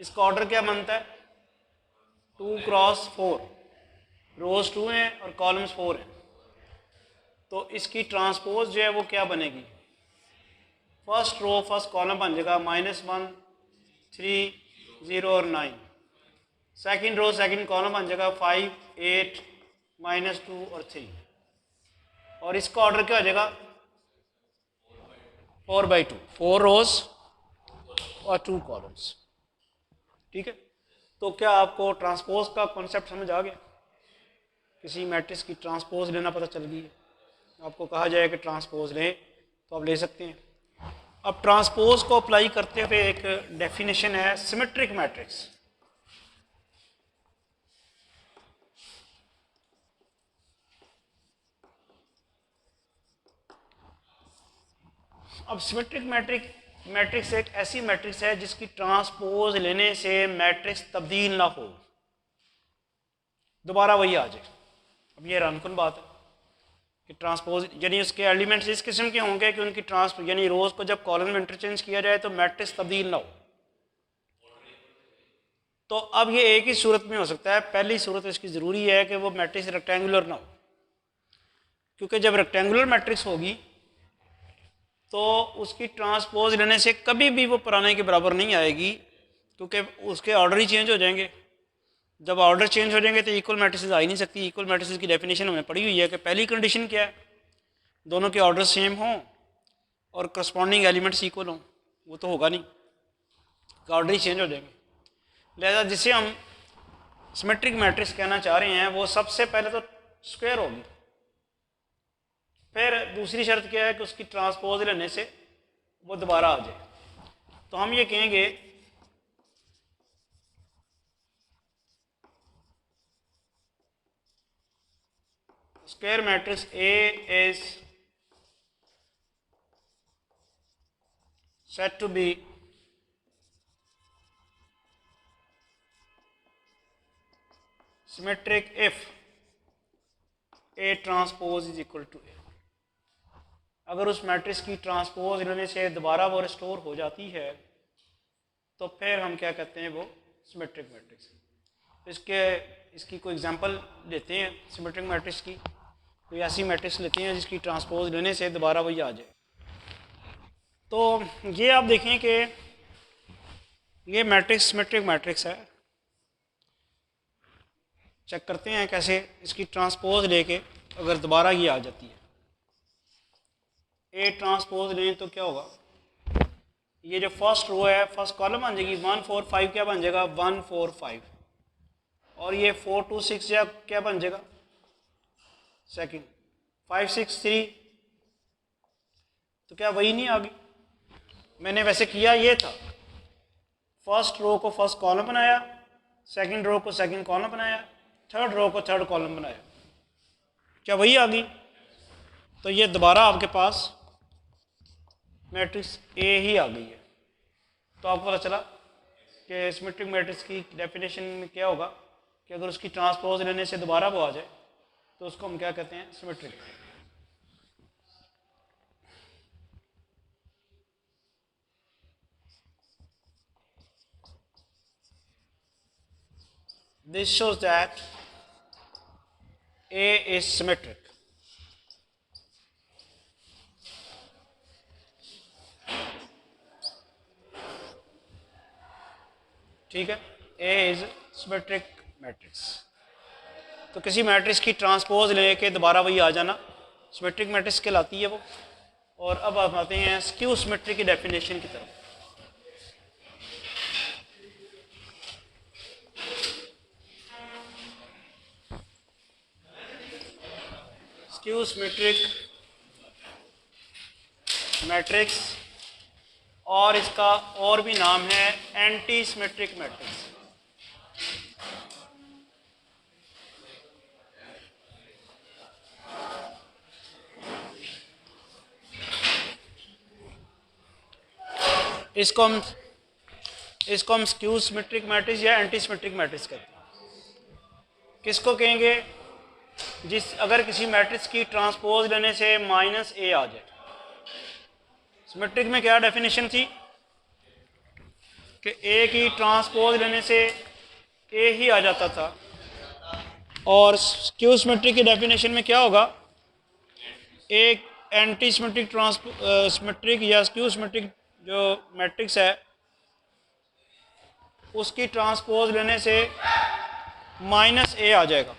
इसका ऑर्डर क्या बनता है 2 क्रॉस 4, रोज़ 2 हैं और कॉलम्स 4 हैं। तो इसकी ट्रांसपोज जो है वो क्या बनेगी? फर्स्ट रो फर्स्ट कॉलम बन जाएगा -1 3 0 और 9, सेकंड रो सेकंड कॉलम बन जाएगा 5 8 -2 और 3, और इसका ऑर्डर क्या हो जाएगा 4/2, 4 रोज और 2 कॉलम्स, ठीक है। तो क्या आपको ट्रांसपोज का कॉन्सेप्ट समझ आ गया? किसी मैट्रिक्स की ट्रांसपोज लेना पता चल गई है, आपको कहा जाए कि ट्रांसपोज लें तो आप ले सकते हैं। अब ट्रांसपोज को अप्लाई करते हुए एक डेफिनेशन है सिमेट्रिक मैट्रिक्स। अब सिमेट्रिक मैट्रिक्स एक ऐसी मैट्रिक्स है जिसकी ट्रांसपोज लेने से मैट्रिक्स तब्दील ना हो, दोबारा वही आ जाए। अब ये रानकुन बात है कि ट्रांसपोज यानी उसके एलिमेंट्स इस किस्म के होंगे कि उनकी यानी रोज को जब कॉलम में इंटरचेंज किया जाए तो मैट्रिक्स तब्दील ना हो। तो अब ये एक ही सूरत में हो सकता है। पहली सूरत इसकी ज़रूरी है कि वो मैट्रिक्स रेक्टेंगुलर ना हो, क्योंकि जब रेक्टेंगुलर मैट्रिक्स होगी तो उसकी ट्रांसपोज लेने से कभी भी वो पुराने के बराबर नहीं आएगी, क्योंकि उसके ऑर्डर ही चेंज हो जाएंगे। जब ऑर्डर चेंज हो जाएंगे तो इक्वल मैट्रिसेस आ ही नहीं सकती। इक्वल मैट्रिसेस की डेफिनेशन हमने पढ़ी हुई है कि पहली कंडीशन क्या है, दोनों के ऑर्डर सेम हों और करस्पॉन्डिंग एलिमेंट्स इक्वल हों। वो तो होगा नहीं, ऑर्डर ही चेंज हो जाएंगे। लिहाजा जिसे हम सिमेट्रिक मैट्रिक्स कहना चाह रहे हैं वो सबसे पहले तो स्क्वायर होगी, फिर दूसरी शर्त क्या है कि उसकी ट्रांसपोज लेने से वो दोबारा आ जाए। तो हम ये कहेंगे square matrix A is said to be symmetric if A transpose is equal to A। अगर उस मैट्रिक्स की ट्रांसपोज लेने से दोबारा वो रिस्टोर हो जाती है तो फिर हम क्या कहते हैं, वो सिमेट्रिक मैट्रिक्स। इसकी कोई एग्जांपल लेते हैं सिमेट्रिक मैट्रिक्स की। कोई ऐसी मैट्रिक्स लेते हैं जिसकी ट्रांसपोज लेने से दोबारा वही आ जाए। तो ये आप देखें कि ये मैट्रिक्स सिमेट्रिक मैट्रिक्स है। चेक करते हैं कैसे इसकी ट्रांसपोज लेके अगर दोबारा ये आ जाती है। ए ट्रांसपोज लें तो क्या होगा, ये जो फर्स्ट रो है फर्स्ट कॉलम बन जाएगी 1 4 5, क्या बन जाएगा 1 4 5, और ये 4 2 6 या क्या बन जाएगा सेकंड 5 6 3, तो क्या वही नहीं आ गई। मैंने वैसे किया ये था, फर्स्ट रो को फर्स्ट कॉलम बनाया, सेकंड रो को सेकंड कॉलम बनाया, थर्ड रो को थर्ड कॉलम बनाया, क्या वही आ गई। तो ये दोबारा आपके पास मैट्रिक्स ए ही आ गई है। तो आपको पता चला कि सिमेट्रिक मैट्रिक्स की डेफिनेशन में क्या होगा कि अगर उसकी ट्रांसपोज लेने से दोबारा वो आ जाए तो उसको हम क्या कहते हैं, symmetric. This shows that A is symmetric. ठीक है, A is symmetric मैट्रिक्स। तो किसी मैट्रिक्स की ट्रांसपोज लेके दोबारा वही आ जाना सिमेट्रिक मैट्रिक्स कहलाती है वो। और अब आप आते हैं स्क्यू सिमेट्री की डेफिनेशन की तरफ। स्क्यू सिमेट्रिक मैट्रिक्स, और इसका और भी नाम है एंटी सिमेट्रिक मैट्रिक्स। इसको हम स्क्यू सिमेट्रिक मैट्रिक्स या एंटी सिमेट्रिक मैट्रिक्स कहते हैं। किसको कहेंगे, अगर किसी मैट्रिक्स की ट्रांसपोज लेने से माइनस ए आ जाए। सिमेट्रिक में क्या डेफिनेशन थी कि ए की ट्रांसपोज लेने से ए ही आ जाता था, और स्क्यू सिमेट्रिक की डेफिनेशन में क्या होगा, एक एंटी सिमेट्रिक सिमेट्रिक या स्क्यू सिमेट्रिक जो मैट्रिक्स है उसकी ट्रांसपोज लेने से माइनस ए आ जाएगा।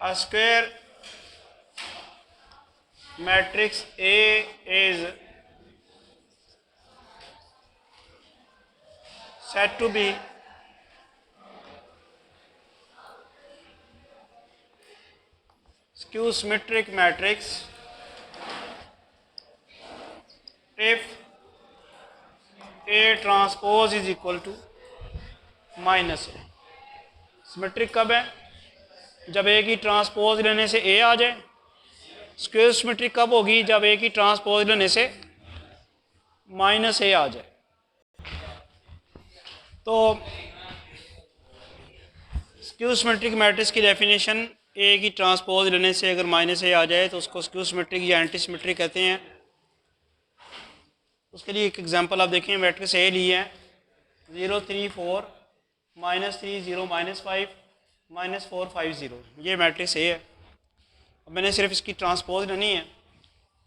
A square matrix A is said to be skew symmetric matrix if A transpose is equal to minus A। Symmetric कब है? जब A की ट्रांसपोज लेने से A आ जाए। स्क्वेयर सिमेट्रिक कब होगी? जब A की ट्रांसपोज लेने से माइनस A आ जाए। तो स्क्यू सिमेट्रिक मैट्रिक्स की डेफिनेशन ए की ट्रांसपोज लेने से अगर माइनस ए आ जाए तो उसको स्क्यू सिमेट्रिक या एंटी सिमेट्रिक कहते हैं। उसके लिए एक एग्जांपल आप देखें, मैट्रिक्स ए ली है 0 3 4 -3 0 -5 -4 5 0, ये मैट्रिक्स ए है। अब मैंने सिर्फ इसकी ट्रांसपोज लेनी है।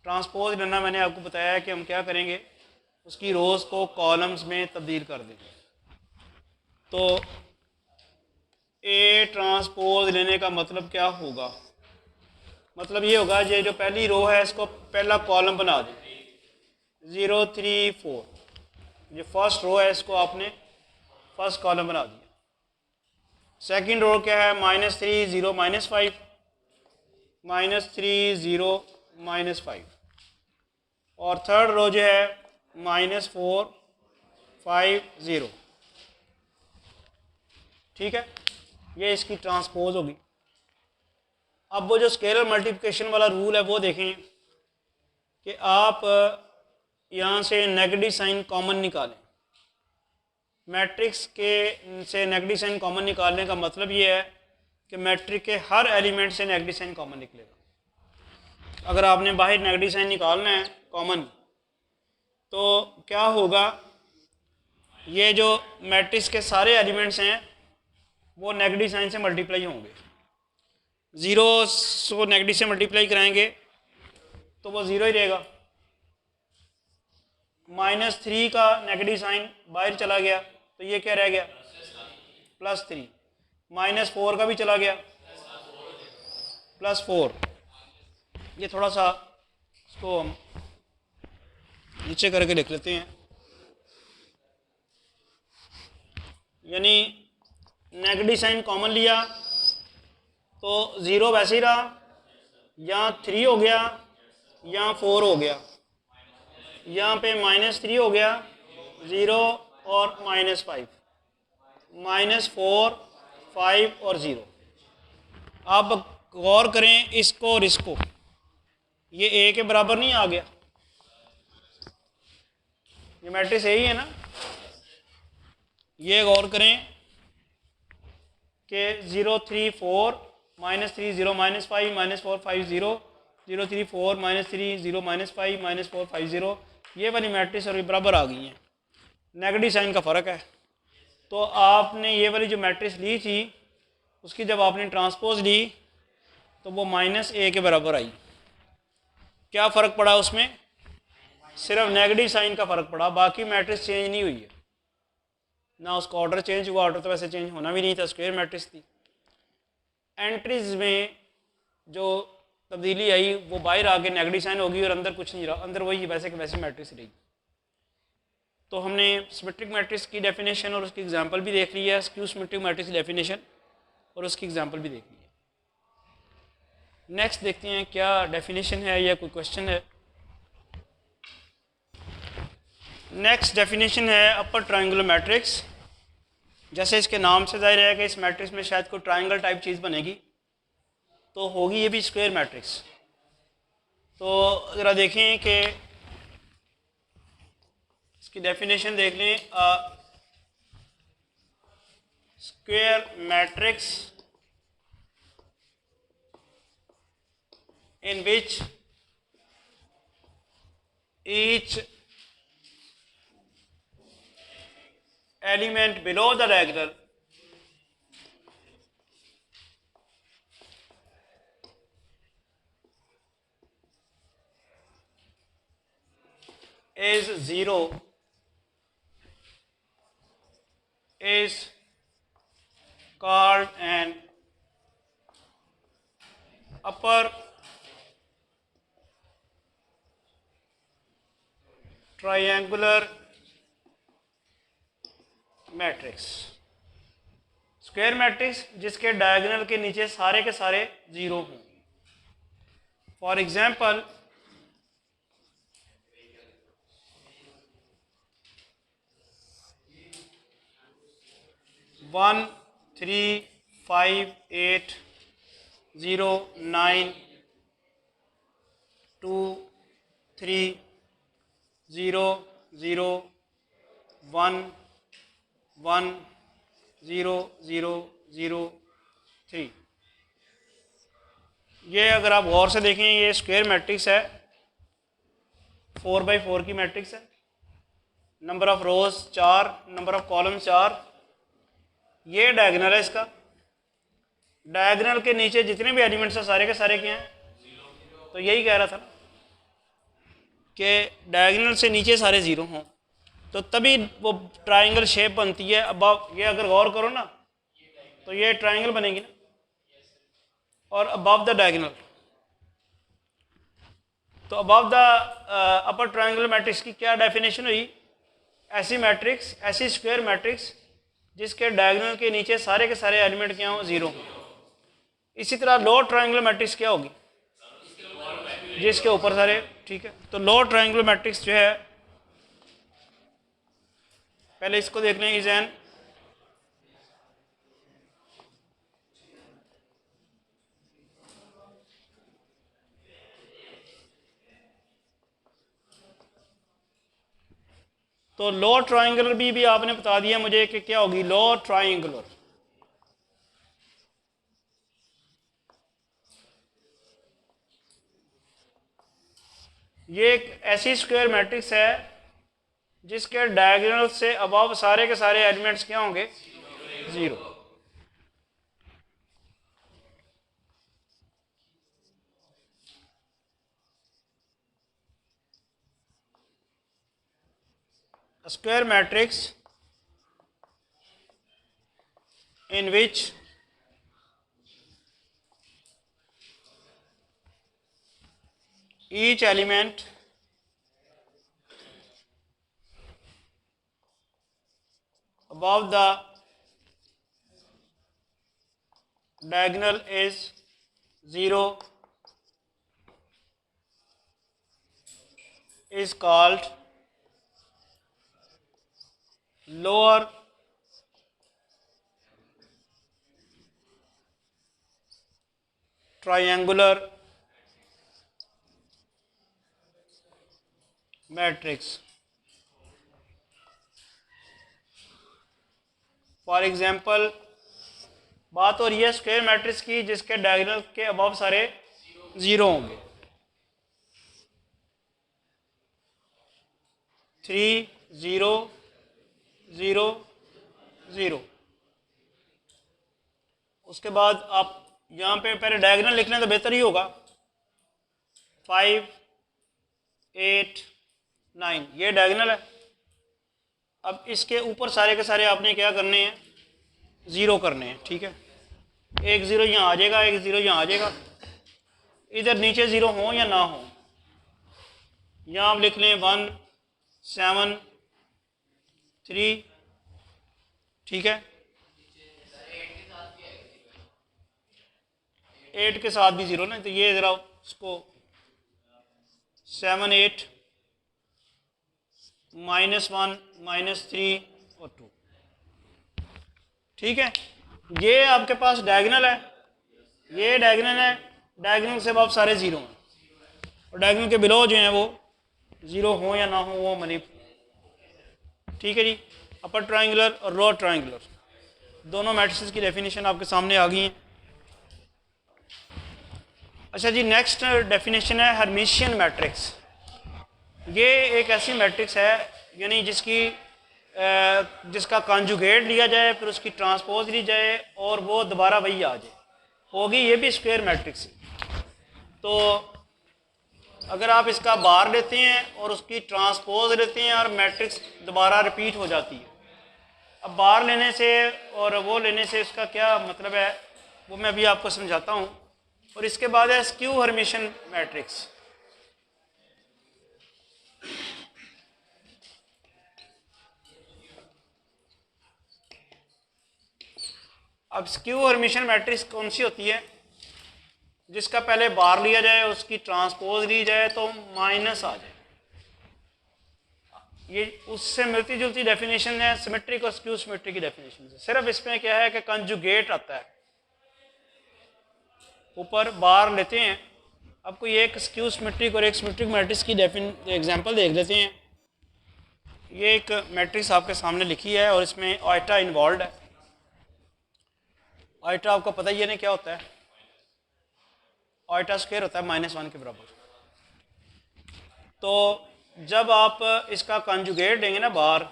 ट्रांसपोज लेना मैंने आपको बताया है कि हम क्या करेंगे, उसकी रोज़ को कॉलम्स में तब्दील कर देंगे। तो ए ट्रांसपोज लेने का मतलब क्या होगा? मतलब ये होगा, ये जो पहली रो है इसको पहला कॉलम बना दें 0 3 4, ये फर्स्ट रो है इसको आपने फर्स्ट कॉलम बना दिया। सेकंड रो क्या है? -3 0 -5 -3 0 -5, और थर्ड रो जो है -4 5 0। ठीक है, ये इसकी ट्रांसपोज होगी। अब वो जो स्केलर मल्टीप्लिकेशन वाला रूल है वो देखें कि आप यहाँ से नेगेटिव साइन कॉमन निकालें। मैट्रिक्स के से नेगेटिव साइन कॉमन निकालने का मतलब ये है कि मैट्रिक्स के हर एलिमेंट से नेगेटिव साइन कॉमन निकलेगा। अगर आपने बाहर नेगेटिव साइन निकालना है कॉमन, तो क्या होगा, ये जो मैट्रिक्स के सारे एलिमेंट्स हैं वो नेगेटिव साइन से मल्टीप्लाई होंगे। 0 को नेगेटिव से मल्टीप्लाई कराएंगे तो वो 0 ही रहेगा। -3 का नेगेटिव साइन बाहर चला गया तो ये क्या रह गया? +3। -4 का भी चला गया +4। ये थोड़ा सा इसको हम नीचे करके लिख लेते हैं, यानी नेगेटिव साइन कॉमन लिया तो 0 वैसे ही रहा, यहाँ 3 हो गया, यहाँ 4 हो गया, यहाँ पे -3 हो गया 0 और -5, -4 5 और 0। आप गौर करें इसको और इसको, ये ए के बराबर नहीं आ गया? ये मैट्रिक्स यही है ना। ये गौर करें कि 0 3 4 -3 0 -5 -4 5 0 0 3 4 -3 0 -5 -4 5 0, ये वाली मैट्रिक्स और बराबर आ गई हैं। नेगेटिव साइन का फ़र्क है। तो आपने ये वाली जो मैट्रिक्स ली थी उसकी जब आपने ट्रांसपोज ली तो वो -a के बराबर आई। क्या फ़र्क पड़ा उसमें? सिर्फ नेगेटिव साइन का फ़र्क पड़ा, बाकी मैट्रिक्स चेंज नहीं हुई है। ना उसका ऑर्डर चेंज हुआ, ऑर्डर तो वैसे चेंज होना भी नहीं था, स्क्वायर मैट्रिक्स थी। एंट्रीज में जो तब्दीली आई वो बाहर आके नेगेटिव साइन होगी और अंदर कुछ नहीं रहा, अंदर वही वैसे के वैसे मैट्रिक्स रही। तो हमने सिमेट्रिक मैट्रिक्स की डेफिनेशन और उसकी एग्जांपल भी देख ली है, स्क्यू सिमेट्रिक मैट्रिक्स की डेफिनेशन और उसकी एग्जांपल भी देख ली है। नेक्स्ट देखते हैं क्या डेफिनेशन है या कोई क्वेश्चन है। नेक्स्ट डेफिनेशन है अपर ट्रायंगुलर मैट्रिक्स। जैसे इसके नाम से जाहिर है कि इस मैट्रिक्स में शायद कोई ट्रायंगल टाइप चीज़ बनेगी, तो होगी ये भी स्क्वायर मैट्रिक्स। तो ज़रा देखें कि इसकी डेफिनेशन देख लें। Square matrix in which each element below the diagonal is 0 is called an upper triangular matrix. Square matrix जिसके डायगोनल के नीचे सारे के सारे 0 हों। For example 1 3 5 8 0 9 2 3 0 0 1 1 0 0 0 3। ये अगर आप गौर से देखें ये स्क्वायर मैट्रिक्स है, 4x4 की मैट्रिक्स है, number of rose 4, number of column 4। ये डायगोनल है इसका, डायगोनल के नीचे जितने भी एलिमेंट्स हैं सारे के सारे क्या हैं, तो यही कह रहा था कि डायगोनल से नीचे सारे ज़ीरो हों तो तभी वो ट्रायंगल शेप बनती है। अब आप ये अगर गौर करो ना तो ये ट्रायंगल बनेगी ना, और अबव द डायगोनल, तो above the upper triangle matrix की क्या डेफिनेशन हुई? ऐसी मैट्रिक्स, ऐसी स्क्वायर मैट्रिक्स जिसके डायगोनल के नीचे सारे के सारे एलिमेंट क्या हों, ज़ीरो हों। इसी तरह लोअर ट्रायंगुलर मैट्रिक्स क्या होगी? जिसके ऊपर सारे, ठीक है। तो लोअर ट्रायंगुलर मैट्रिक्स जो है, पहले इसको देख लें, इज एन तो लोअर ट्रायंगुलर भी आपने बता दिया मुझे कि क्या होगी लोअर ट्रायंगुलर। ये एक ऐसी स्क्वायर मैट्रिक्स है जिसके डायगोनल से अबव सारे के सारे एलिमेंट्स क्या होंगे, zero. Square matrix in which each element above the diagonal is 0 is called lower triangular matrix। For example बात हो रही है स्क्वायर मैट्रिक्स की जिसके डायगोनल के अबव सारे जीरो होंगे, 3 0 0 0। उसके बाद आप यहाँ पे पहले डायगोनल लिख लें तो बेहतर ही होगा, 5 8 9 ये डायगोनल है। अब इसके ऊपर सारे के सारे आपने क्या करने हैं, ज़ीरो करने हैं, ठीक है। एक ज़ीरो यहाँ आ जाएगा, एक ज़ीरो यहाँ आ जाएगा, इधर नीचे ज़ीरो हो या ना हो। यहाँ आप लिख लें 1 7 3, ठीक है। 8 के साथ भी ज़ीरो ना, तो ये ज़रा उसको 7 8 -1 -3 और 2, ठीक है। ये आपके पास डायगोनल है, ये डायगोनल है, डायगोनल से अब सारे ज़ीरो हैं और डायगोनल के बिलो जो हैं वो ज़ीरो हो या ना हो वो मनी, ठीक है जी। अपर ट्रायंगुलर और लोअर ट्रायंगुलर दोनों मैट्रिसेस की डेफिनेशन आपके सामने आ गई है। अच्छा जी, नेक्स्ट डेफिनेशन है हर्मिशियन मैट्रिक्स। ये एक ऐसी मैट्रिक्स है यानी जिसका कॉन्जुगेट लिया जाए फिर उसकी ट्रांसपोज ली जाए और वो दोबारा वही आ जाए, होगी ये भी स्क्वायर मैट्रिक्स। तो अगर आप इसका बार लेते हैं और उसकी ट्रांसपोज लेते हैं और मैट्रिक्स दोबारा रिपीट हो जाती है। अब बार लेने से और वो लेने से इसका क्या मतलब है वो मैं अभी आपको समझाता हूँ। और इसके बाद है स्क्यू हर्मिशियन मैट्रिक्स। अब स्क्यू हर्मिशियन मैट्रिक्स कौन सी होती है? जिसका पहले बार लिया जाए उसकी ट्रांसपोज ली जाए तो माइनस आ जाए। ये उससे मिलती जुलती डेफिनेशन है सिमेट्रिक और स्क्यू सिमेट्रिक की डेफिनेशन से। सिर्फ इसमें क्या है कि कंजुगेट आता है, ऊपर बार लेते हैं। अब कोई एक स्क्यू सिमेट्रिक और एक सिमेट्रिक मैट्रिक्स की एग्जांपल देख लेते हैं। ये एक मैट्रिक्स आपके सामने लिखी है और इसमें आइटा इन्वॉल्व है। आइटा आपको पता ही है ना क्या होता है, आइटा स्क्वायर होता है -1 के बराबर। तो जब आप इसका कंजुगेट देंगे ना बार,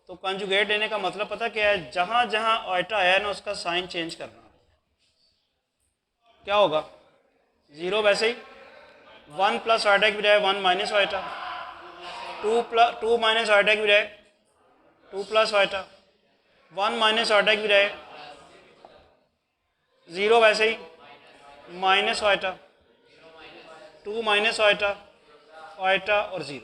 तो कंजुगेट देने का मतलब पता क्या है, जहां जहां आइटा है ना उसका साइन चेंज करना। क्या होगा, 0 वैसे ही 1 प्लस आइटा की बजाय 1 माइनस आइटा, 2 माइनस आइटा की बजाय 2 प्लस आइटा, 1 माइनस आइटा की बजाय 0 वैसे ही minus iota, 2 minus iota, iota और 0।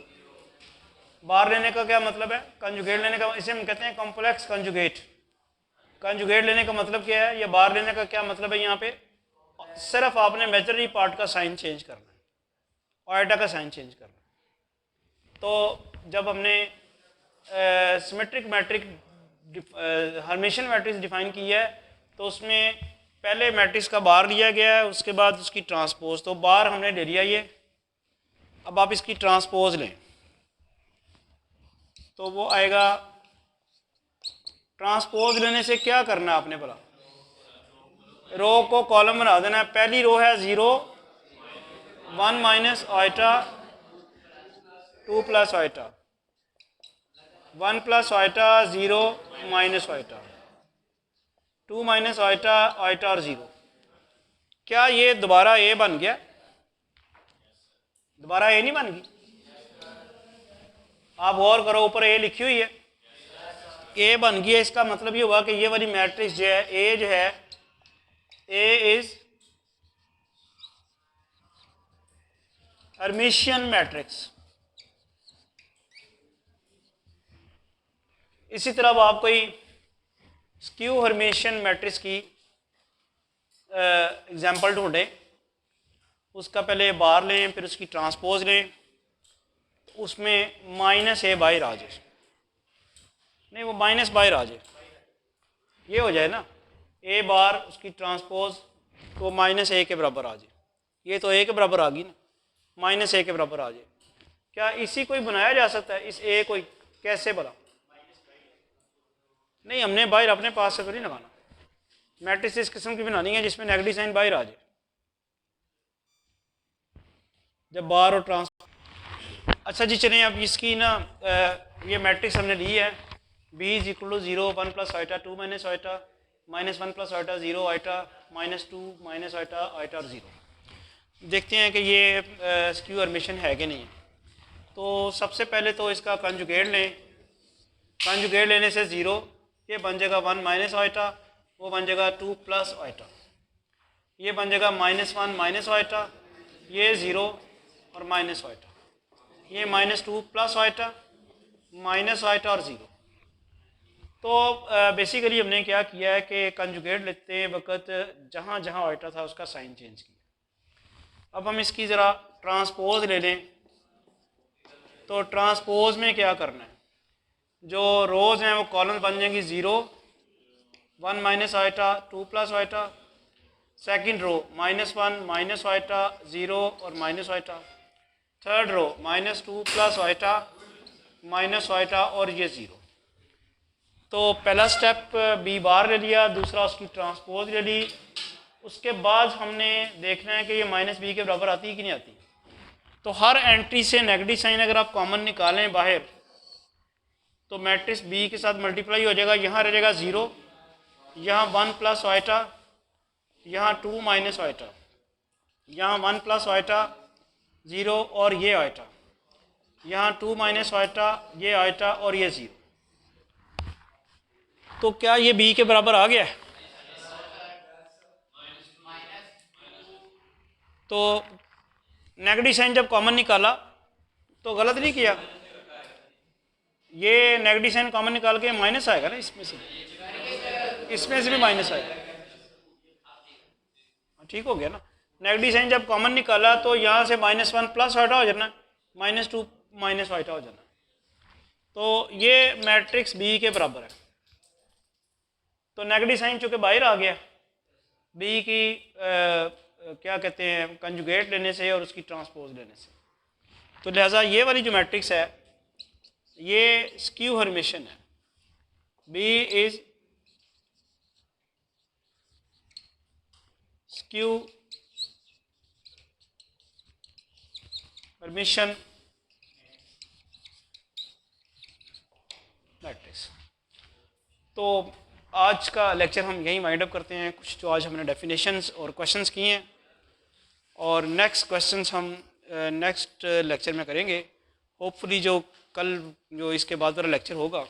बार लेने का क्या मतलब है, कंजुगेट लेने का, इसे हम कहते हैं कॉम्प्लेक्स कंजुगेट। कंजुगेट लेने का मतलब क्या है, या बार लेने का क्या मतलब है, यहाँ पे सिर्फ आपने इमेजिनरी पार्ट का साइन चेंज करना है, आइटा का साइन चेंज करना है। तो जब हमने symmetric matric Hermitian matrix define की है, तो उसमें पहले मैट्रिक्स का बार लिया गया है, उसके बाद उसकी ट्रांसपोज। तो बार हमने ले लिया ये, अब आप इसकी ट्रांसपोज लें तो वो आएगा। ट्रांसपोज लेने से क्या करना है आपने, बोला रो को कॉलम बना देना है। पहली रो है 0 1 minus iota 2 plus iota, 1 plus iota 0 minus iota, 2 minus iota, iota और 0। क्या ये दोबारा ए बन गया, दोबारा ए नहीं बन गई। आप गौर करो, ऊपर ए लिखी हुई है, ए बन गई है। इसका मतलब ये हुआ कि ये वाली मैट्रिक्स जो है, ए जो है, ए इज हर्मिशियन मैट्रिक्स। इसी तरह आप कोई स्क्यू हर्मिशियन मैट्रिक्स की एग्जांपल ढूंढें, उसका पहले बार लें, फिर उसकी ट्रांसपोज लें, उसमें माइनस ए बाहर आ जाए, नहीं वो माइनस बाहर आ जाए, ये हो जाए ना ए बार उसकी ट्रांसपोज, तो माइनस ए के बराबर आ जाए। ये तो ए के बराबर आ गई ना, माइनस ए के बराबर आ जाए। क्या इसी को ही बनाया जा सकता है, इस ए को ही? कैसे बना, नहीं हमने बाहर अपने पास से तो नहीं लगाना। मैट्रिक्स इस किस्म की बनानी है जिसमें नेगेटिव साइन बाहर आ जाए जब बार और ट्रांस। अच्छा जी चलें, अब इसकी ना ये मैट्रिक्स हमने ली है, b is equal to 0 1 plus iota 2 minus iota -1 plus iota 0 iota -2 minus iota iota और 0। देखते हैं कि ये स्क्यू हर्मिशियन है कि नहीं। तो सबसे पहले तो इसका कंजुगेट लें। कंजुगेट लेने से 0 ये बन जाएगा 1 माइनस आइटा, वो बन जाएगा 2 प्लस आइटा, ये बन जाएगा -1 माइनस आइटा, ये 0 और माइनस आइटा, ये -2 प्लस आइटा माइनस आइटा और 0। तो बेसिकली हमने क्या किया है कि कंजुगेट लेते वक्त जहाँ जहाँ आइटा था उसका साइन चेंज किया। अब हम इसकी ज़रा ट्रांसपोज ले लें। तो ट्रांसपोज में क्या करना है, जो रोज़ हैं वो कॉलम बन जाएंगी 0 1 minus iota 2 plus iota, second row -1 minus iota 0 और minus iota, third row -2 plus iota minus iota और ये 0। तो पहला स्टेप बी बार ले लिया, दूसरा उसकी ट्रांसपोज ले ली। उसके बाद हमने देखना है कि ये -b के बराबर आती है कि नहीं आती। तो हर एंट्री से नेगेटिव साइन अगर आप कॉमन निकालें बाहर, तो मैट्रिक्स b के साथ मल्टीप्लाई हो जाएगा। यहाँ रह जाएगा 0, यहाँ 1 प्लस आइटा, यहाँ 2 माइनस आइटा, यहाँ 1 प्लस आइटा 0 और ये आइटा, यहाँ 2 माइनस आइटा, ये आइटा और ये 0। तो क्या ये b के बराबर आ गया है? तो नेगेटिव साइन जब कॉमन निकाला तो गलत नहीं किया, ये नेगेटिव साइन कॉमन निकाल के माइनस आएगा ना, इसमें से भी माइनस आएगा, ठीक हो गया ना। नेगेटिव साइन जब कॉमन निकाला तो यहाँ से -1 प्लस वाइटा हो जाना, -2 माइनस वाइटा हो जाना। तो ये मैट्रिक्स बी के बराबर है। तो नेगेटिव साइन चूँकि बाहर आ गया, बी की क्या कहते हैं कंजुगेट लेने से और उसकी ट्रांसपोज लेने से, तो लिहाजा ये वाली जो मैट्रिक्स है ये स्क्यू हर्मिशन है। B is skew Hermitian matrix. तो आज का लेक्चर हम यहीं वाइंड अप करते हैं। कुछ जो आज हमने डेफिनेशंस और क्वेश्चंस किए हैं, और नेक्स्ट क्वेश्चंस हम नेक्स्ट लेक्चर में करेंगे। होपफुली जो कल जो इसके बाद वाला लेक्चर होगा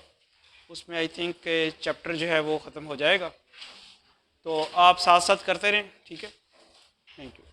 उसमें आई थिंक चैप्टर जो है वो ख़त्म हो जाएगा। तो आप साथ साथ करते रहें, ठीक है। Thank you.